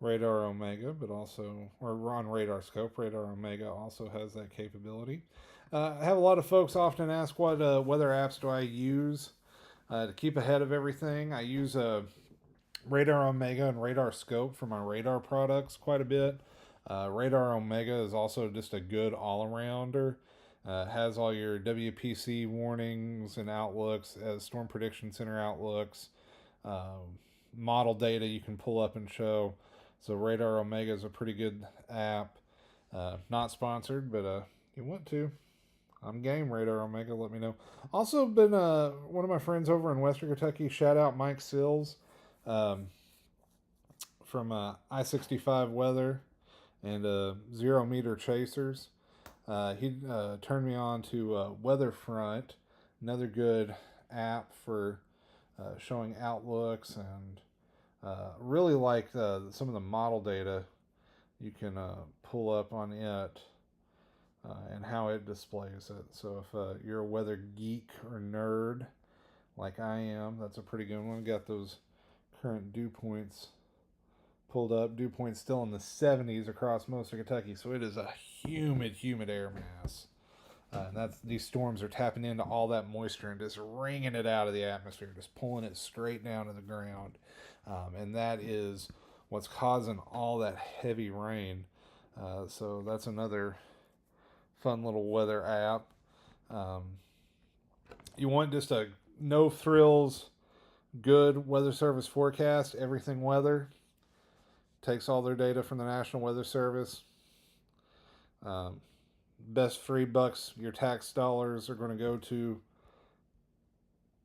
Radar Omega, but also, or on Radar Scope. Radar Omega also has that capability. I have a lot of folks often ask what weather apps do I use to keep ahead of everything. I use Radar Omega and Radar Scope for my radar products quite a bit. Radar Omega is also just a good all-arounder. Has all your WPC warnings and outlooks, Storm Prediction Center outlooks, model data you can pull up and show. So Radar Omega is a pretty good app. Not sponsored, but you want to. I'm game, Radar Omega. Let me know. Also been one of my friends over in Western Kentucky. Shout out Mike Sills from I-65 Weather and 0 Meter Chasers. He turned me on to Weatherfront, another good app for showing outlooks, and really like some of the model data you can pull up on it and how it displays it. So if you're a weather geek or nerd like I am, that's a pretty good one. Got those current dew points pulled up. Dew points still in the 70s across most of Kentucky, so it is a humid air mass. And these storms are tapping into all that moisture and just wringing it out of the atmosphere, just pulling it straight down to the ground. And that is what's causing all that heavy rain. So that's another fun little weather app. You want just a no frills, good Weather Service forecast, everything weather. Takes all their data from the National Weather Service. Best $3 your tax dollars are going to go to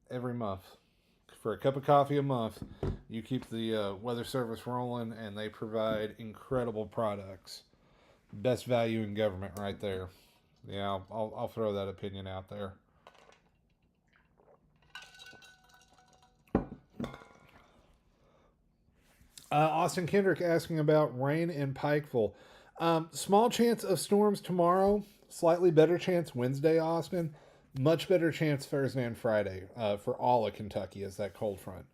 every month. For a cup of coffee a month, you keep the Weather Service rolling, and they provide incredible products. Best value in government right there. Yeah, I'll throw that opinion out there. Austin Kendrick asking about rain in Pikeville. Small chance of storms tomorrow. Slightly better chance Wednesday, Austin. Much better chance Thursday and Friday for all of Kentucky as that cold front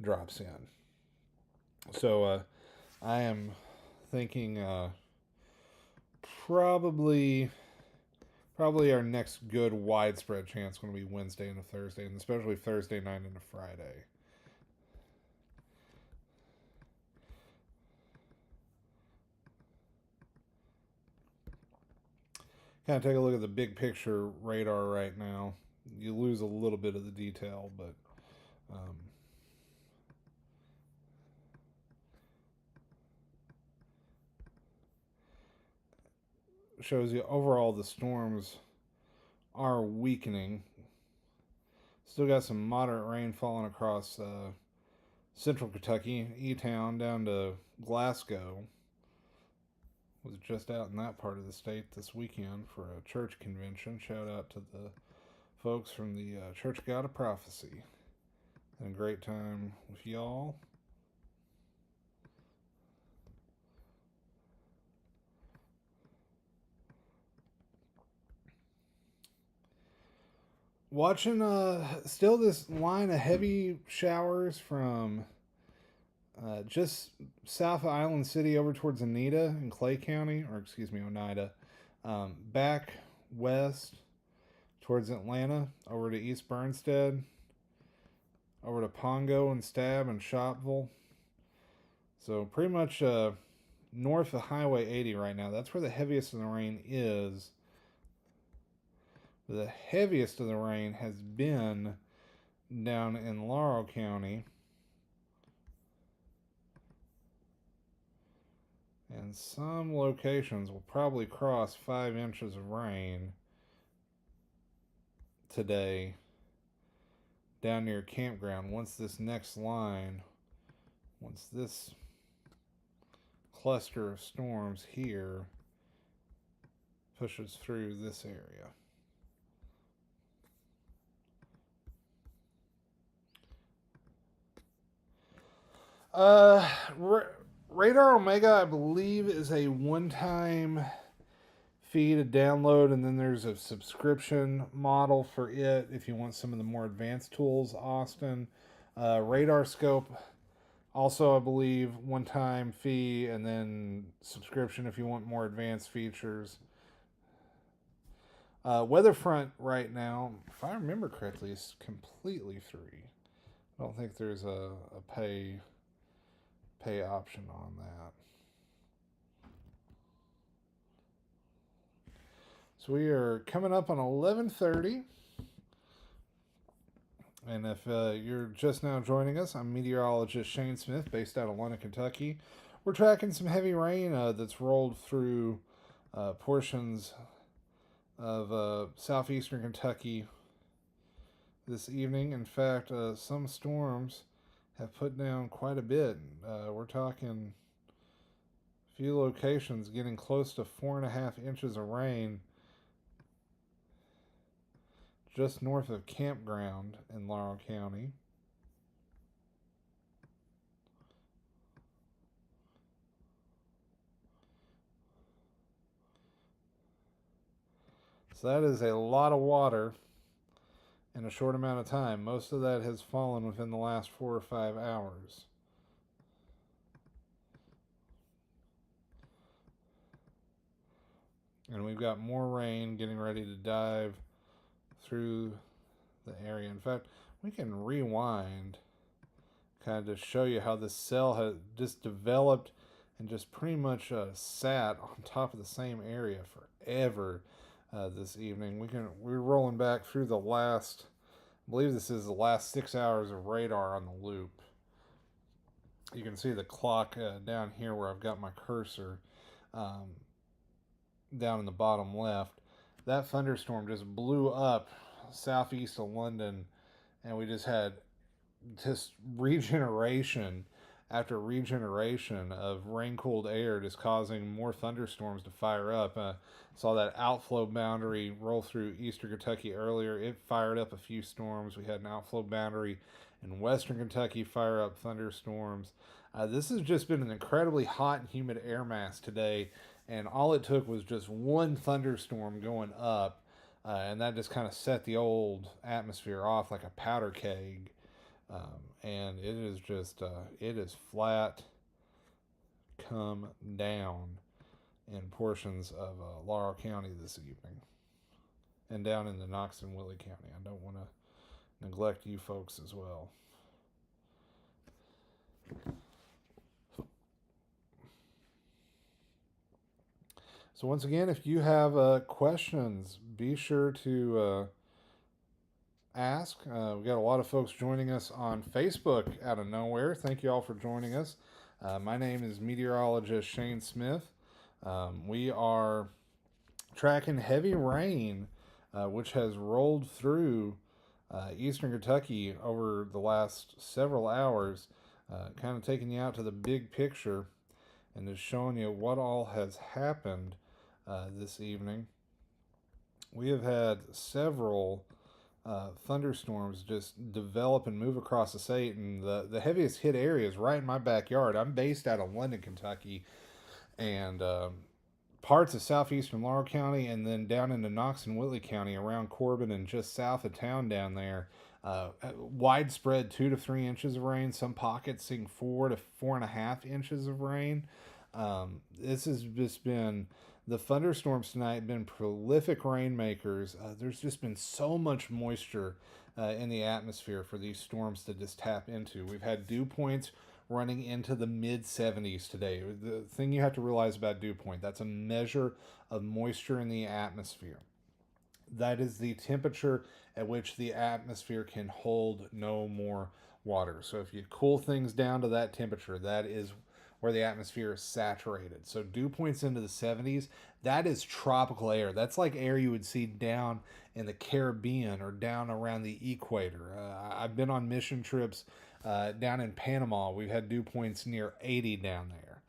drops in. So I am thinking probably our next good widespread chance going to be Wednesday and a Thursday, and especially Thursday night and a Friday. Kind of take a look at the big picture radar right now. You lose a little bit of the detail, but shows you overall the storms are weakening. Still got some moderate rain falling across central Kentucky, E-Town down to Glasgow. Was just out in that part of the state this weekend for a church convention. Shout out to the folks from the Church of God of Prophecy. Had a great time with y'all. Watching still this line of heavy showers from just south of Island City over towards Oneida in Clay County, or excuse me, Oneida, back west towards Atlanta, over to East Bernstead, over to Pongo and Stab and Shopville. So pretty much north of Highway 80 right now. That's where the heaviest of the rain is. The heaviest of the rain has been down in Laurel County. And some locations will probably cross 5 inches of rain today down near Campground. Once this cluster of storms here pushes through this area. Radar Omega, I believe, is a one-time fee to download, and then there's a subscription model for it if you want some of the more advanced tools, Austin. Radar Scope, also, I believe, one-time fee, and then subscription if you want more advanced features. Weatherfront right now, if I remember correctly, is completely free. I don't think there's a pay option on that. So we are coming up on 11:30. And if you're just now joining us, I'm meteorologist Shane Smith, based out of London, Kentucky. We're tracking some heavy rain that's rolled through portions of southeastern Kentucky this evening. In fact, some storms have put down quite a bit. We're talking a few locations getting close to 4.5 inches of rain just north of Campground in Laurel County. So that is a lot of water in a short amount of time. Most of that has fallen within the last 4 or 5 hours. And we've got more rain getting ready to dive through the area. In fact, we can rewind kind of to show you how this cell has just developed and just pretty much sat on top of the same area forever. This evening we're rolling back through the last, I believe this is the last 6 hours of radar on the loop. You can see the clock down here where I've got my cursor down in the bottom left. That thunderstorm just blew up southeast of London, and we just had regeneration after regeneration of rain-cooled air, just causing more thunderstorms to fire up. Saw that outflow boundary roll through eastern Kentucky earlier. It fired up a few storms. We had an outflow boundary in western Kentucky fire up thunderstorms. This has just been an incredibly hot and humid air mass today, and all it took was just one thunderstorm going up, and that just kind of set the old atmosphere off like a powder keg. And it is just, it is flat come down in portions of Laurel County this evening and down in the Knox and Willey County. I don't want to neglect you folks as well. So once again, if you have questions, be sure to ask. We got a lot of folks joining us on Facebook out of nowhere. Thank you all for joining us. My name is meteorologist Shane Smith. We are tracking heavy rain, which has rolled through eastern Kentucky over the last several hours, kind of taking you out to the big picture and just showing you what all has happened this evening. We have had several thunderstorms just develop and move across the state, and the heaviest hit area is right in my backyard. I'm based out of London, Kentucky, and parts of southeastern Laurel County, and then down into Knox and Whitley County around Corbin and just south of town down there. Widespread 2 to 3 inches of rain, some pockets seeing 4 to 4.5 inches of rain. This has just been the thunderstorms tonight have been prolific rainmakers. There's just been so much moisture in the atmosphere for these storms to just tap into. We've had dew points running into the mid 70s today. The thing you have to realize about dew point, that's a measure of moisture in the atmosphere. That is the temperature at which the atmosphere can hold no more water. So if you cool things down to that temperature, that is where the atmosphere is saturated. So dew points into the 70s, that is tropical air. That's like air you would see down in the Caribbean or down around the equator. I've been on mission trips down in Panama. We've had dew points near 80 down there.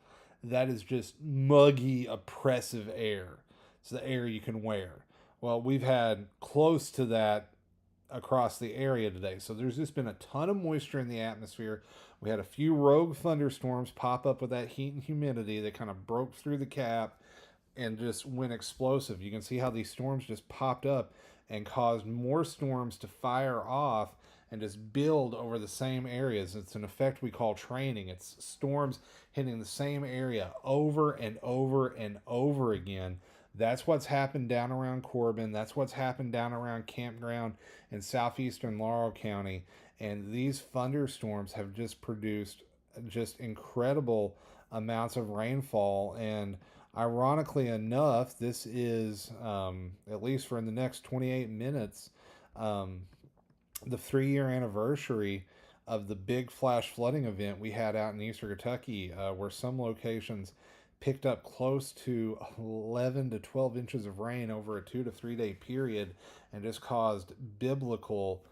That is just muggy, oppressive air. It's the air you can wear. Well, we've had close to that across the area today. So there's just been a ton of moisture in the atmosphere. We had a few rogue thunderstorms pop up with that heat and humidity that kind of broke through the cap and just went explosive. You can see how these storms just popped up and caused more storms to fire off and just build over the same areas. It's an effect we call training. It's storms hitting the same area over and over and over again. That's what's happened down around Corbin. That's what's happened down around Campground in southeastern Laurel County. And these thunderstorms have just produced just incredible amounts of rainfall. And ironically enough, this is, at least for in the next 28 minutes, the 3-year anniversary of the big flash flooding event we had out in eastern Kentucky, where some locations picked up close to 11 to 12 inches of rain over a 2 to 3 day period and just caused biblical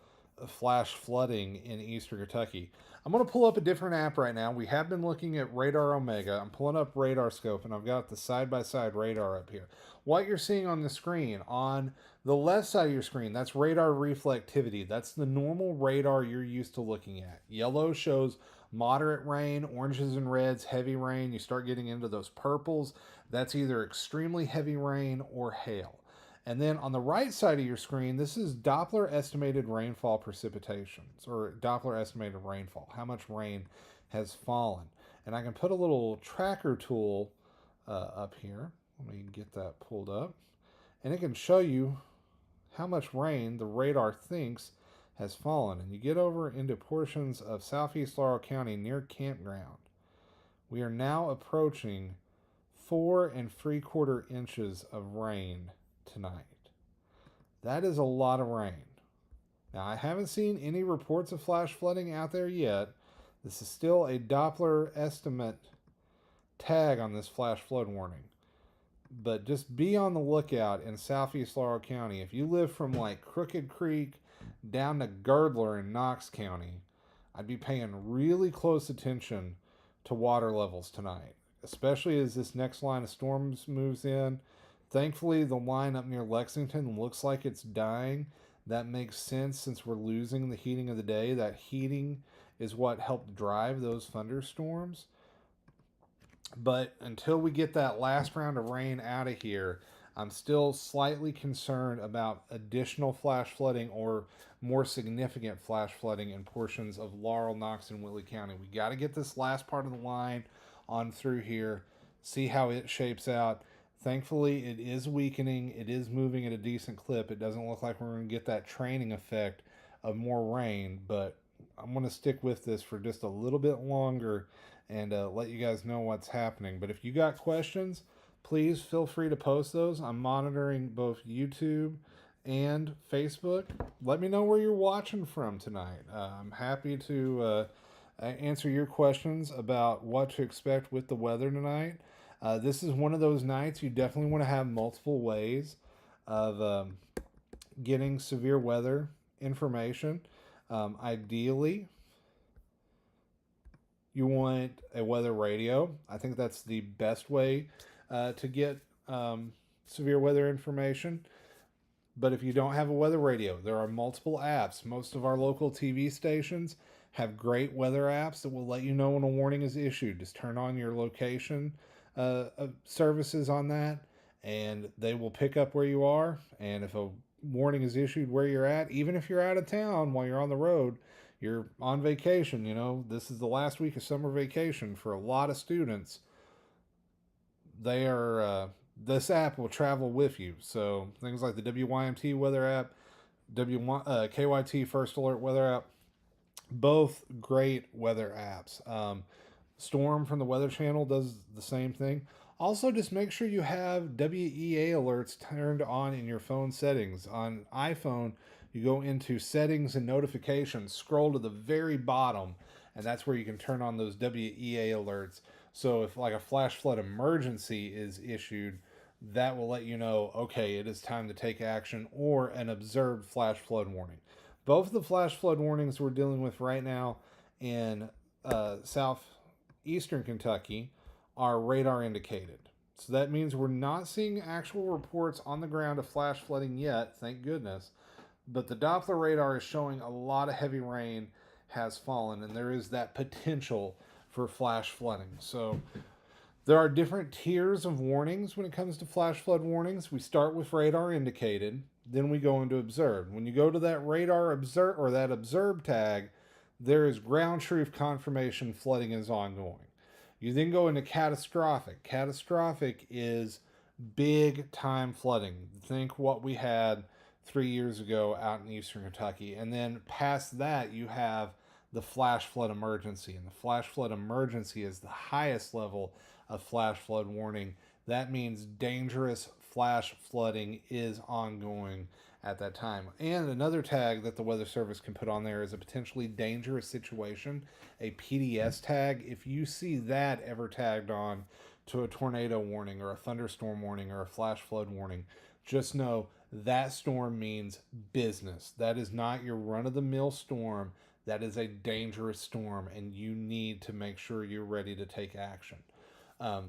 flash flooding in eastern Kentucky. I'm going to pull up a different app right now. We have been looking at Radar Omega. I'm pulling up Radar Scope, and I've got the side-by-side radar up here. What you're seeing on the screen, on the left side of your screen, that's radar reflectivity. That's the normal radar you're used to looking at. Yellow shows moderate rain, oranges and reds, heavy rain. You start getting into those purples. That's either extremely heavy rain or hail. And then on the right side of your screen, this is Doppler estimated rainfall precipitations, or Doppler estimated rainfall, how much rain has fallen. And I can put a little tracker tool up here. Let me get that pulled up. And it can show you how much rain the radar thinks has fallen. And you get over into portions of southeast Laurel County near Campground. We are now approaching 4 3/4 inches of rain tonight. That is a lot of rain. Now, I haven't seen any reports of flash flooding out there yet. This is still a Doppler estimate tag on this flash flood warning. But just be on the lookout in southeast Laurel County. If you live from like Crooked Creek down to Girdler in Knox County, I'd be paying really close attention to water levels tonight, especially as this next line of storms moves in. Thankfully, the line up near Lexington looks like it's dying. That makes sense since we're losing the heating of the day. That heating is what helped drive those thunderstorms. But until we get that last round of rain out of here, I'm still slightly concerned about additional flash flooding or more significant flash flooding in portions of Laurel, Knox, and Whitley County. We got to get this last part of the line on through here, see how it shapes out. Thankfully, it is weakening. It is moving at a decent clip. It doesn't look like we're going to get that training effect of more rain, but I'm going to stick with this for just a little bit longer and let you guys know what's happening. But if you got questions, please feel free to post those. I'm monitoring both YouTube and Facebook. Let me know where you're watching from tonight. I'm happy to answer your questions about what to expect with the weather tonight. This is one of those nights you definitely want to have multiple ways of getting severe weather information. Ideally, you want a weather radio. I think that's the best way to get severe weather information. But if you don't have a weather radio, there are multiple apps. Most of our local TV stations have great weather apps that will let you know when a warning is issued. Just turn on your location services on that, and they will pick up where you are. And if a warning is issued where you're at, even if you're out of town while you're on the road, you're on vacation, this is the last week of summer vacation for a lot of students. They are this app will travel with you. So things like the WYMT weather app, KYT First Alert weather app, both great weather apps. Storm from the Weather Channel does the same thing. Also, just make sure you have WEA alerts turned on in your phone settings. On iPhone, you go into settings and notifications, scroll to the very bottom, and that's where you can turn on those WEA alerts. So if like a flash flood emergency is issued, that will let you know, okay, it is time to take action, or an observed flash flood warning. Both of the flash flood warnings we're dealing with right now in southeastern Kentucky are radar indicated. So that means we're not seeing actual reports on the ground of flash flooding yet, thank goodness. But the Doppler radar is showing a lot of heavy rain has fallen, and there is that potential for flash flooding. So there are different tiers of warnings when it comes to flash flood warnings. We start with radar indicated, then we go into observed. When you go to that radar observe or that observed tag, there is ground truth confirmation flooding is ongoing. You then go into catastrophic. Catastrophic is big time flooding. Think what we had 3 years ago out in eastern Kentucky. And then past that, you have the flash flood emergency. And the flash flood emergency is the highest level of flash flood warning. That means dangerous flash flooding is ongoing at that time. And another tag that the Weather Service can put on there is a potentially dangerous situation, a PDS tag. If you see that ever tagged on to a tornado warning or a thunderstorm warning or a flash flood warning, just know that storm means business. That is not your run-of-the-mill storm. That is a dangerous storm, and you need to make sure you're ready to take action.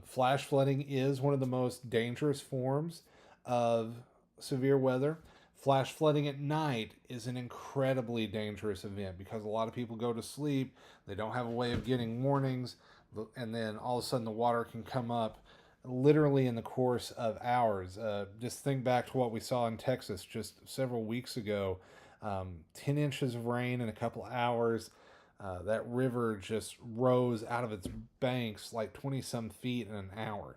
Flash flooding is one of the most dangerous forms of severe weather. Flash flooding at night is an incredibly dangerous event because a lot of people go to sleep, they don't have a way of getting warnings, and then all of a sudden the water can come up literally in the course of hours. Just think back to what we saw in Texas just several weeks ago. 10 inches of rain in a couple hours. That river just rose out of its banks like 20 some feet in an hour.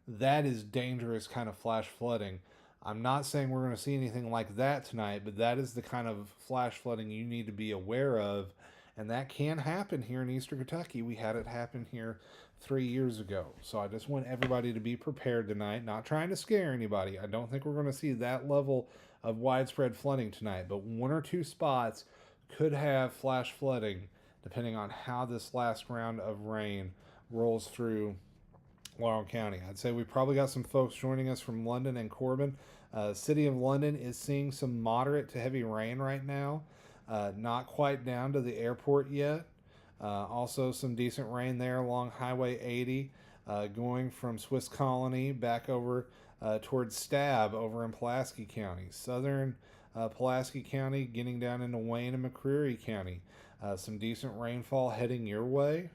That is dangerous kind of flash flooding. I'm not saying we're going to see anything like that tonight, but that is the kind of flash flooding you need to be aware of. And that can happen here in eastern Kentucky. We had it happen here 3 years ago. So I just want everybody to be prepared tonight. Not trying to scare anybody. I don't think we're going to see that level of widespread flooding tonight. But one or two spots could have flash flooding depending on how this last round of rain rolls through Laurel County. I'd say we probably got some folks joining us from London and Corbin. City of London is seeing some moderate to heavy rain right now. Not quite down to the airport yet. Also some decent rain there along Highway 80, going from Swiss Colony back over towards Stab over in Pulaski County. Southern Pulaski County getting down into Wayne and McCreary County. Some decent rainfall heading your way.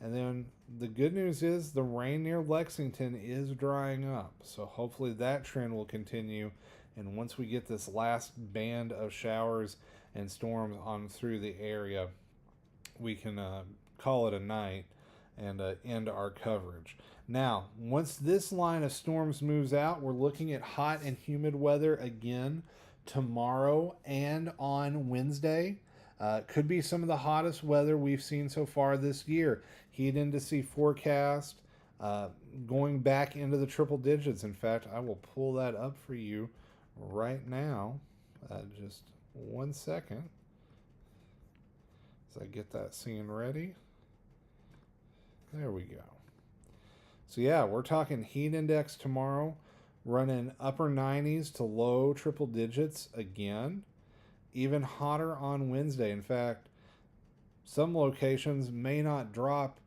And then the good news is the rain near Lexington is drying up. So hopefully that trend will continue. And once we get this last band of showers and storms on through the area, we can call it a night and end our coverage. Now, once this line of storms moves out, we're looking at hot and humid weather again tomorrow and on Wednesday. Could be some of the hottest weather we've seen so far this year. Heat indice forecast going back into the triple digits. In fact, I will pull that up for you right now. Just 1 second as I get that scene ready. There we go. So yeah, we're talking heat index tomorrow, running upper 90s to low triple digits again. Even hotter on Wednesday. In fact, some locations may not drop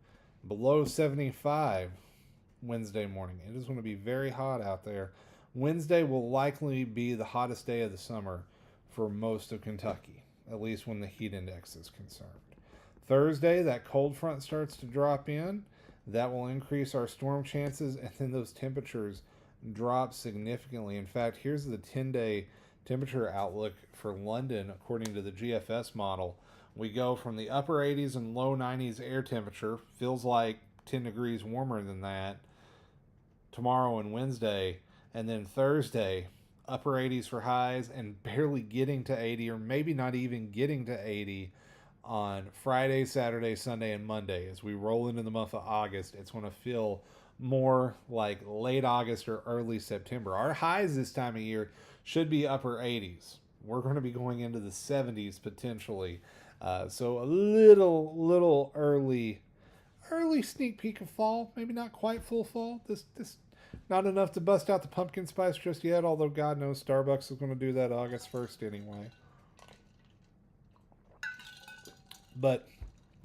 below 75 Wednesday morning. It is going to be very hot out there. Wednesday will likely be the hottest day of the summer for most of Kentucky, at least when the heat index is concerned. Thursday, that cold front starts to drop in. That will increase our storm chances, and then those temperatures drop significantly. In fact, here's the 10-day temperature outlook for London according to the GFS model. We go from the upper 80s and low 90s air temperature, feels like 10 degrees warmer than that, tomorrow and Wednesday, and then Thursday, upper 80s for highs and barely getting to 80, or maybe not even getting to 80 on Friday, Saturday, Sunday, and Monday. As we roll into the month of August, it's going to feel more like late August or early September. Our highs this time of year should be upper 80s. We're going to be going into the 70s potentially. So a little early sneak peek of fall. Maybe not quite full fall. This not enough to bust out the pumpkin spice just yet. Although God knows Starbucks is going to do that August 1st anyway. But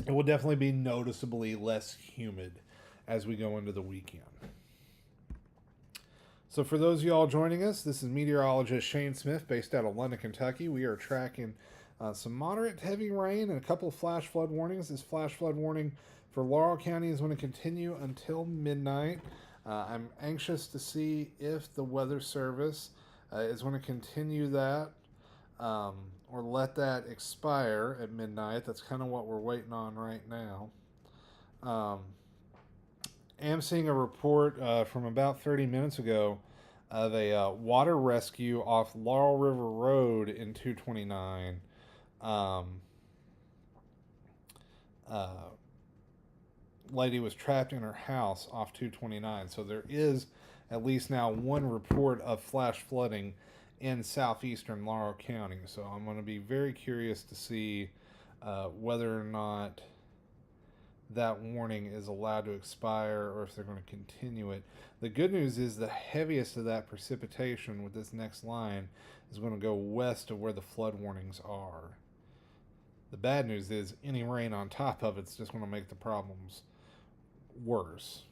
it will definitely be noticeably less humid as we go into the weekend. So for those of you all joining us, this is meteorologist Shane Smith based out of London, Kentucky. We are tracking some moderate to heavy rain and a couple of flash flood warnings. This flash flood warning for Laurel County is going to continue until midnight. I'm anxious to see if the Weather Service is going to continue that or let that expire at midnight. That's kind of what we're waiting on right now. Am seeing a report from about 30 minutes ago of a water rescue off Laurel River Road in 229. Lady was trapped in her house off 229. So there is at least now one report of flash flooding in southeastern Laurel County. So I'm going to be very curious to see whether or not that warning is allowed to expire or if they're going to continue it. The good news is the heaviest of that precipitation with this next line is going to go west of where the flood warnings are. The bad news is any rain on top of it's just going to make the problems worse.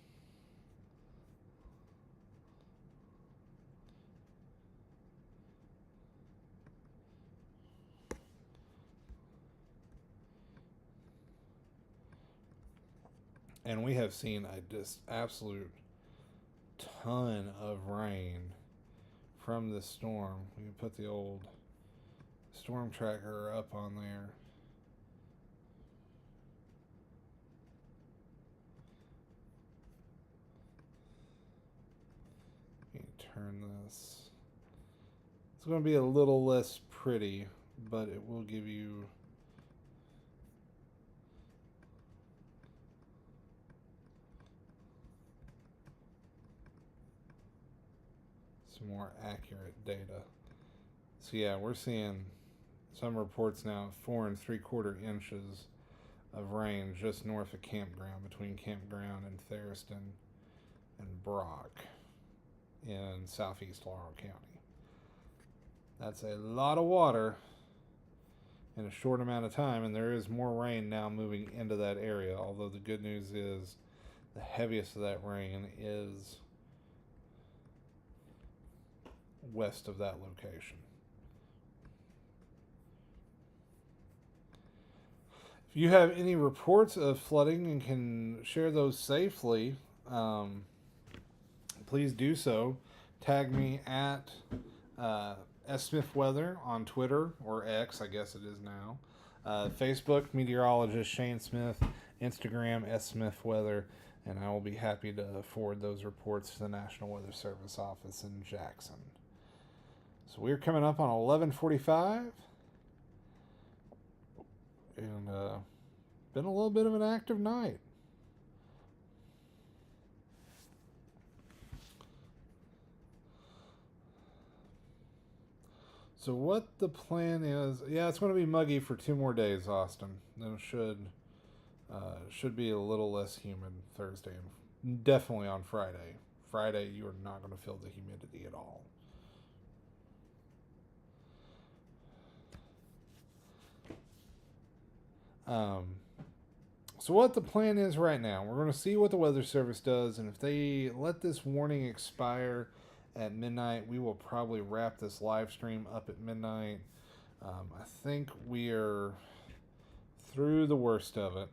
And we have seen a just absolute ton of rain from this storm. We can put the old storm tracker up on there. Turn this. It's going to be a little less pretty, but it will give you some more accurate data. So yeah, we're seeing some reports now 4 3/4 inches of rain just north of Campground, between Campground and Tharriston and Brock in southeast Laurel County. That's a lot of water in a short amount of time, and there is more rain now moving into that area, although the good news is the heaviest of that rain is west of that location. If you have any reports of flooding and can share those safely, please do so. Tag me at S. Smith Weather on Twitter, or X, I guess it is now. Facebook, meteorologist Shane Smith. Instagram, S. Smith Weather. And I will be happy to forward those reports to the National Weather Service office in Jackson. So we're coming up on 11:45. And been a little bit of an active night. So what the plan is, yeah, it's going to be muggy for 2 more days, Austin. Then it should be a little less humid Thursday definitely on Friday. Friday, you are not going to feel the humidity at all. So what the plan is right now, we're going to see what the Weather Service does, and if they let this warning expire at midnight, we will probably wrap this live stream up at midnight. I think we are through the worst of it.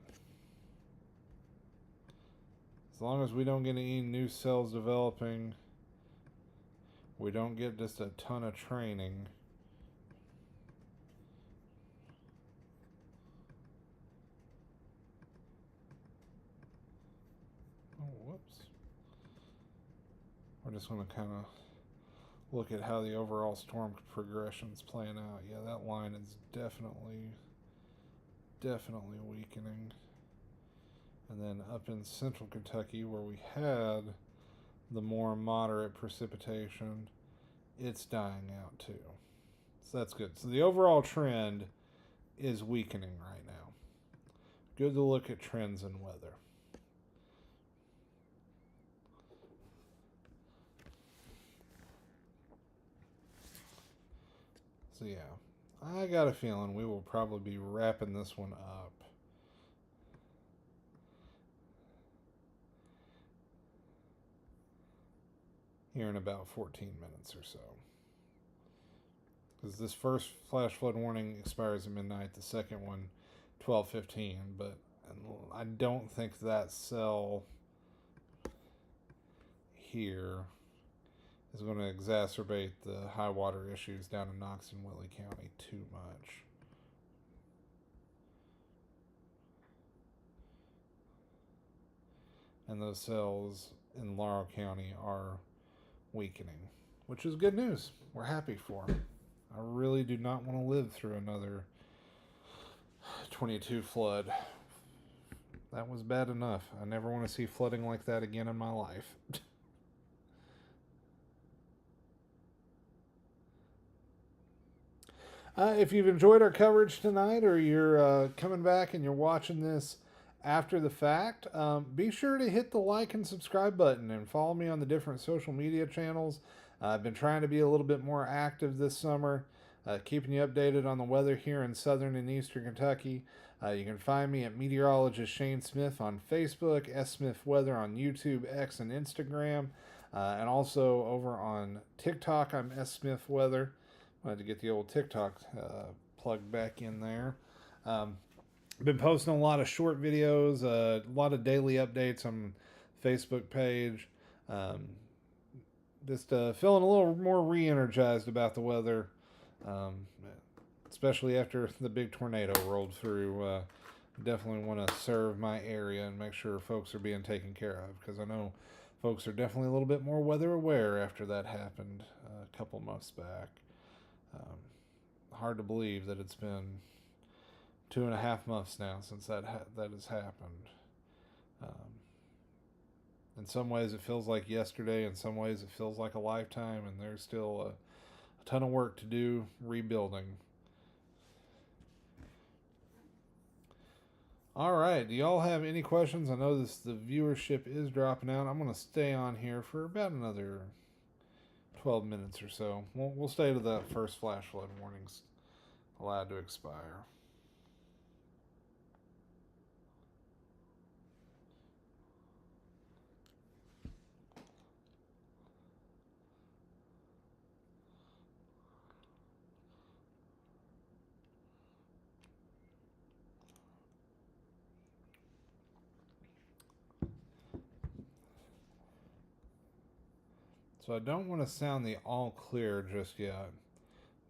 As long as we don't get any new cells developing, we don't get just a ton of training. Oh, whoops. We're just going to kind of look at how the overall storm progression is playing out. Yeah, that line is definitely weakening. And then up in central Kentucky, where we had the more moderate precipitation, it's dying out too. So that's good. So the overall trend is weakening right now. Good to look at trends in weather. So yeah, I got a feeling we will probably be wrapping this one up here in about 14 minutes or so. Because this first flash flood warning expires at midnight, the second one 12:15, but I don't think that cell here is going to exacerbate the high water issues down in Knox and Whitley County too much. And those cells in Laurel County are weakening, which is good news. We're happy for them. I really do not want to live through another 22 flood. That was bad enough. I never want to see flooding like that again in my life. If you've enjoyed our coverage tonight, or you're coming back and you're watching this after the fact, be sure to hit the like and subscribe button and follow me on the different social media channels. I've been trying to be a little bit more active this summer, keeping you updated on the weather here in southern and eastern Kentucky. You can find me at Meteorologist Shane Smith on Facebook, S. Smith Weather on YouTube, X, and Instagram, and also over on TikTok, I'm S. Smith Weather. I had to get the old TikTok plugged back in there. Been posting a lot of short videos, a lot of daily updates on Facebook page. Just feeling a little more re-energized about the weather, especially after the big tornado rolled through. Definitely want to serve my area and make sure folks are being taken care of, because I know folks are definitely a little bit more weather aware after that happened a couple months back. Hard to believe that it's been 2.5 months now since that has happened. In some ways it feels like yesterday, in some ways it feels like a lifetime, and there's still a ton of work to do rebuilding. All right, do y'all have any questions? I know the viewership is dropping out. I'm going to stay on here for about another 12 minutes or so. We'll stay to the first flash flood warnings allowed to expire. So I don't want to sound the all clear just yet,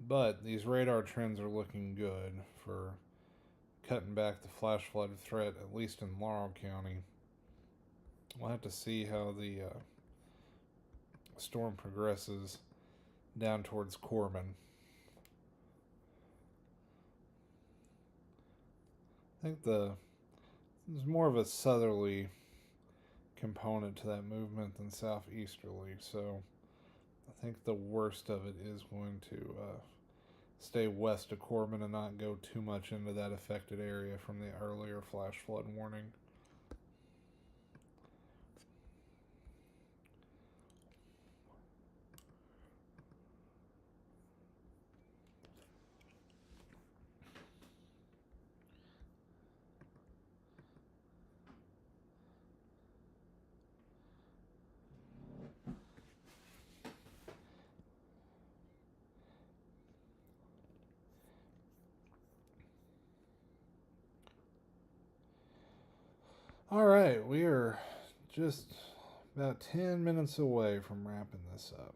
but these radar trends are looking good for cutting back the flash flood threat, at least in Laurel County. We'll have to see how the storm progresses down towards Corbin. I think there's more of a southerly component to that movement than southeasterly, so I think the worst of it is going to stay west of Corbin and not go too much into that affected area from the earlier flash flood warning. All right, we are just about 10 minutes away from wrapping this up.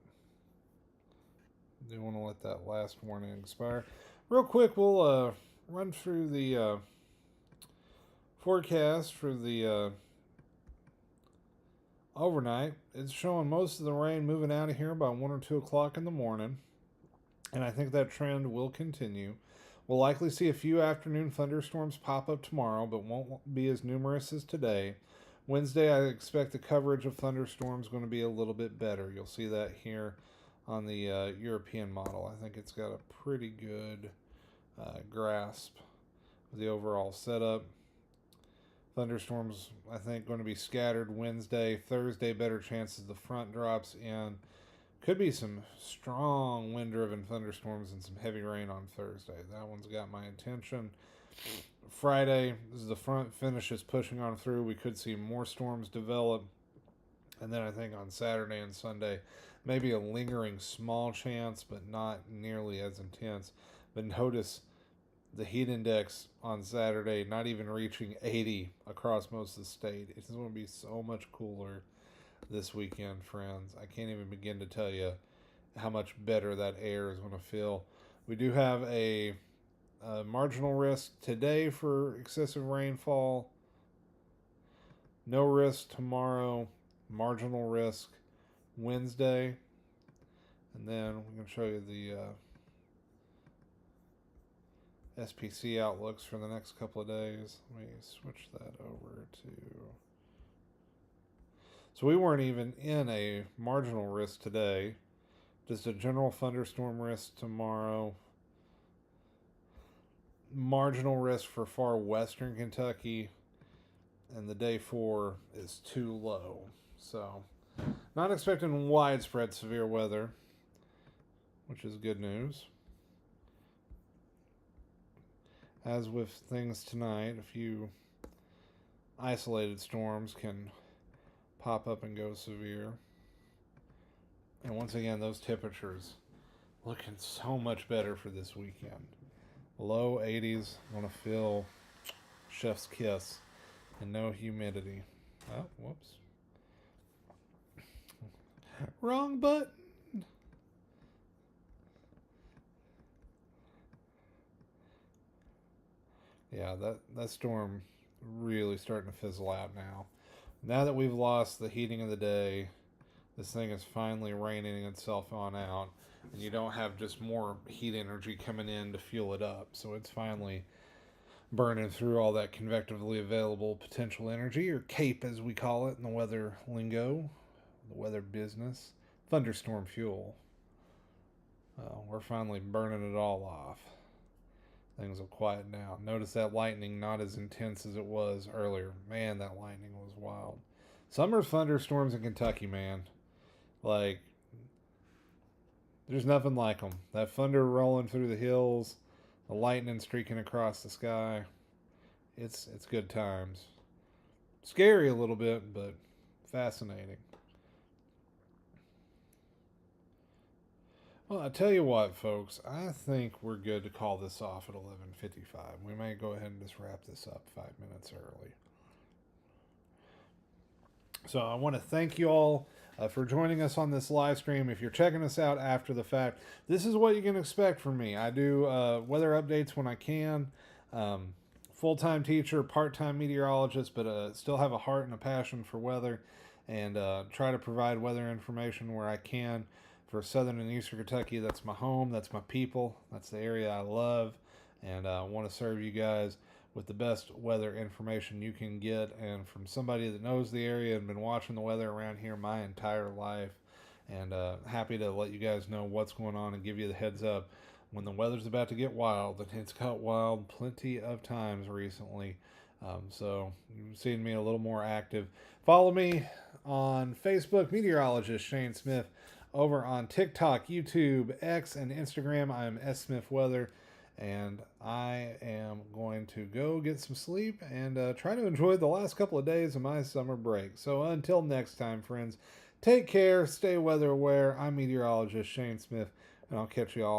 Do want to let that last warning expire. Real quick, we'll run through the forecast for the overnight. It's showing most of the rain moving out of here by 1 or 2 o'clock in the morning, and I think that trend will continue. We'll likely see a few afternoon thunderstorms pop up tomorrow, but won't be as numerous as today. Wednesday, I expect the coverage of thunderstorms going to be a little bit better. You'll see that here on the European model. I think it's got a pretty good grasp of the overall setup. Thunderstorms, I think, going to be scattered Wednesday. Thursday, better chances the front drops in. Could be some strong wind-driven thunderstorms and some heavy rain on Thursday. That one's got my attention. Friday, as the front finishes pushing on through, we could see more storms develop. And then I think on Saturday and Sunday, maybe a lingering small chance, but not nearly as intense. But notice the heat index on Saturday not even reaching 80 across most of the state. It's going to be so much cooler this weekend, friends. I can't even begin to tell you how much better that air is going to feel. We do have a marginal risk today for excessive rainfall. No risk tomorrow. Marginal risk Wednesday. And then we can show you the SPC outlooks for the next couple of days. Let me switch that over to... So we weren't even in a marginal risk today. Just a general thunderstorm risk tomorrow. Marginal risk for far western Kentucky. And the day 4 is too low. So, not expecting widespread severe weather, which is good news. As with things tonight, a few isolated storms can pop up and go severe. And once again, those temperatures looking so much better for this weekend. Low 80s, going to feel chef's kiss, and no humidity. Oh, whoops. Wrong button. Yeah, that storm really starting to fizzle out now. Now that we've lost the heating of the day, this thing is finally raining itself on out, and you don't have just more heat energy coming in to fuel it up. So it's finally burning through all that convectively available potential energy, or CAPE as we call it in the weather lingo, the weather business. Thunderstorm fuel. We're finally burning it all off. Things will quiet down. Notice that lightning not as intense as it was earlier. Man, that lightning was wild. Summer thunderstorms in Kentucky, man. Like, there's nothing like them. That thunder rolling through the hills, the lightning streaking across the sky. It's good times. Scary a little bit, but fascinating. Well, I tell you what, folks. I think we're good to call this off at 11:55. We may go ahead and just wrap this up 5 minutes early. So I want to thank you all for joining us on this live stream. If you're checking us out after the fact, this is what you can expect from me. I do weather updates when I can. Full-time teacher, part-time meteorologist, but still have a heart and a passion for weather, and try to provide weather information where I can. For southern and eastern Kentucky, that's my home, that's my people, that's the area I love, and I want to serve you guys with the best weather information you can get, and from somebody that knows the area and been watching the weather around here my entire life, and happy to let you guys know what's going on and give you the heads up when the weather's about to get wild, and it's got wild plenty of times recently. So you've seen me a little more active. Follow me on Facebook, meteorologist Shane Smith. Over on TikTok, YouTube, X, and Instagram, I am S. Smith Weather, and I am going to go get some sleep and try to enjoy the last couple of days of my summer break. So until next time, friends, take care, stay weather aware. I'm meteorologist Shane Smith, and I'll catch you all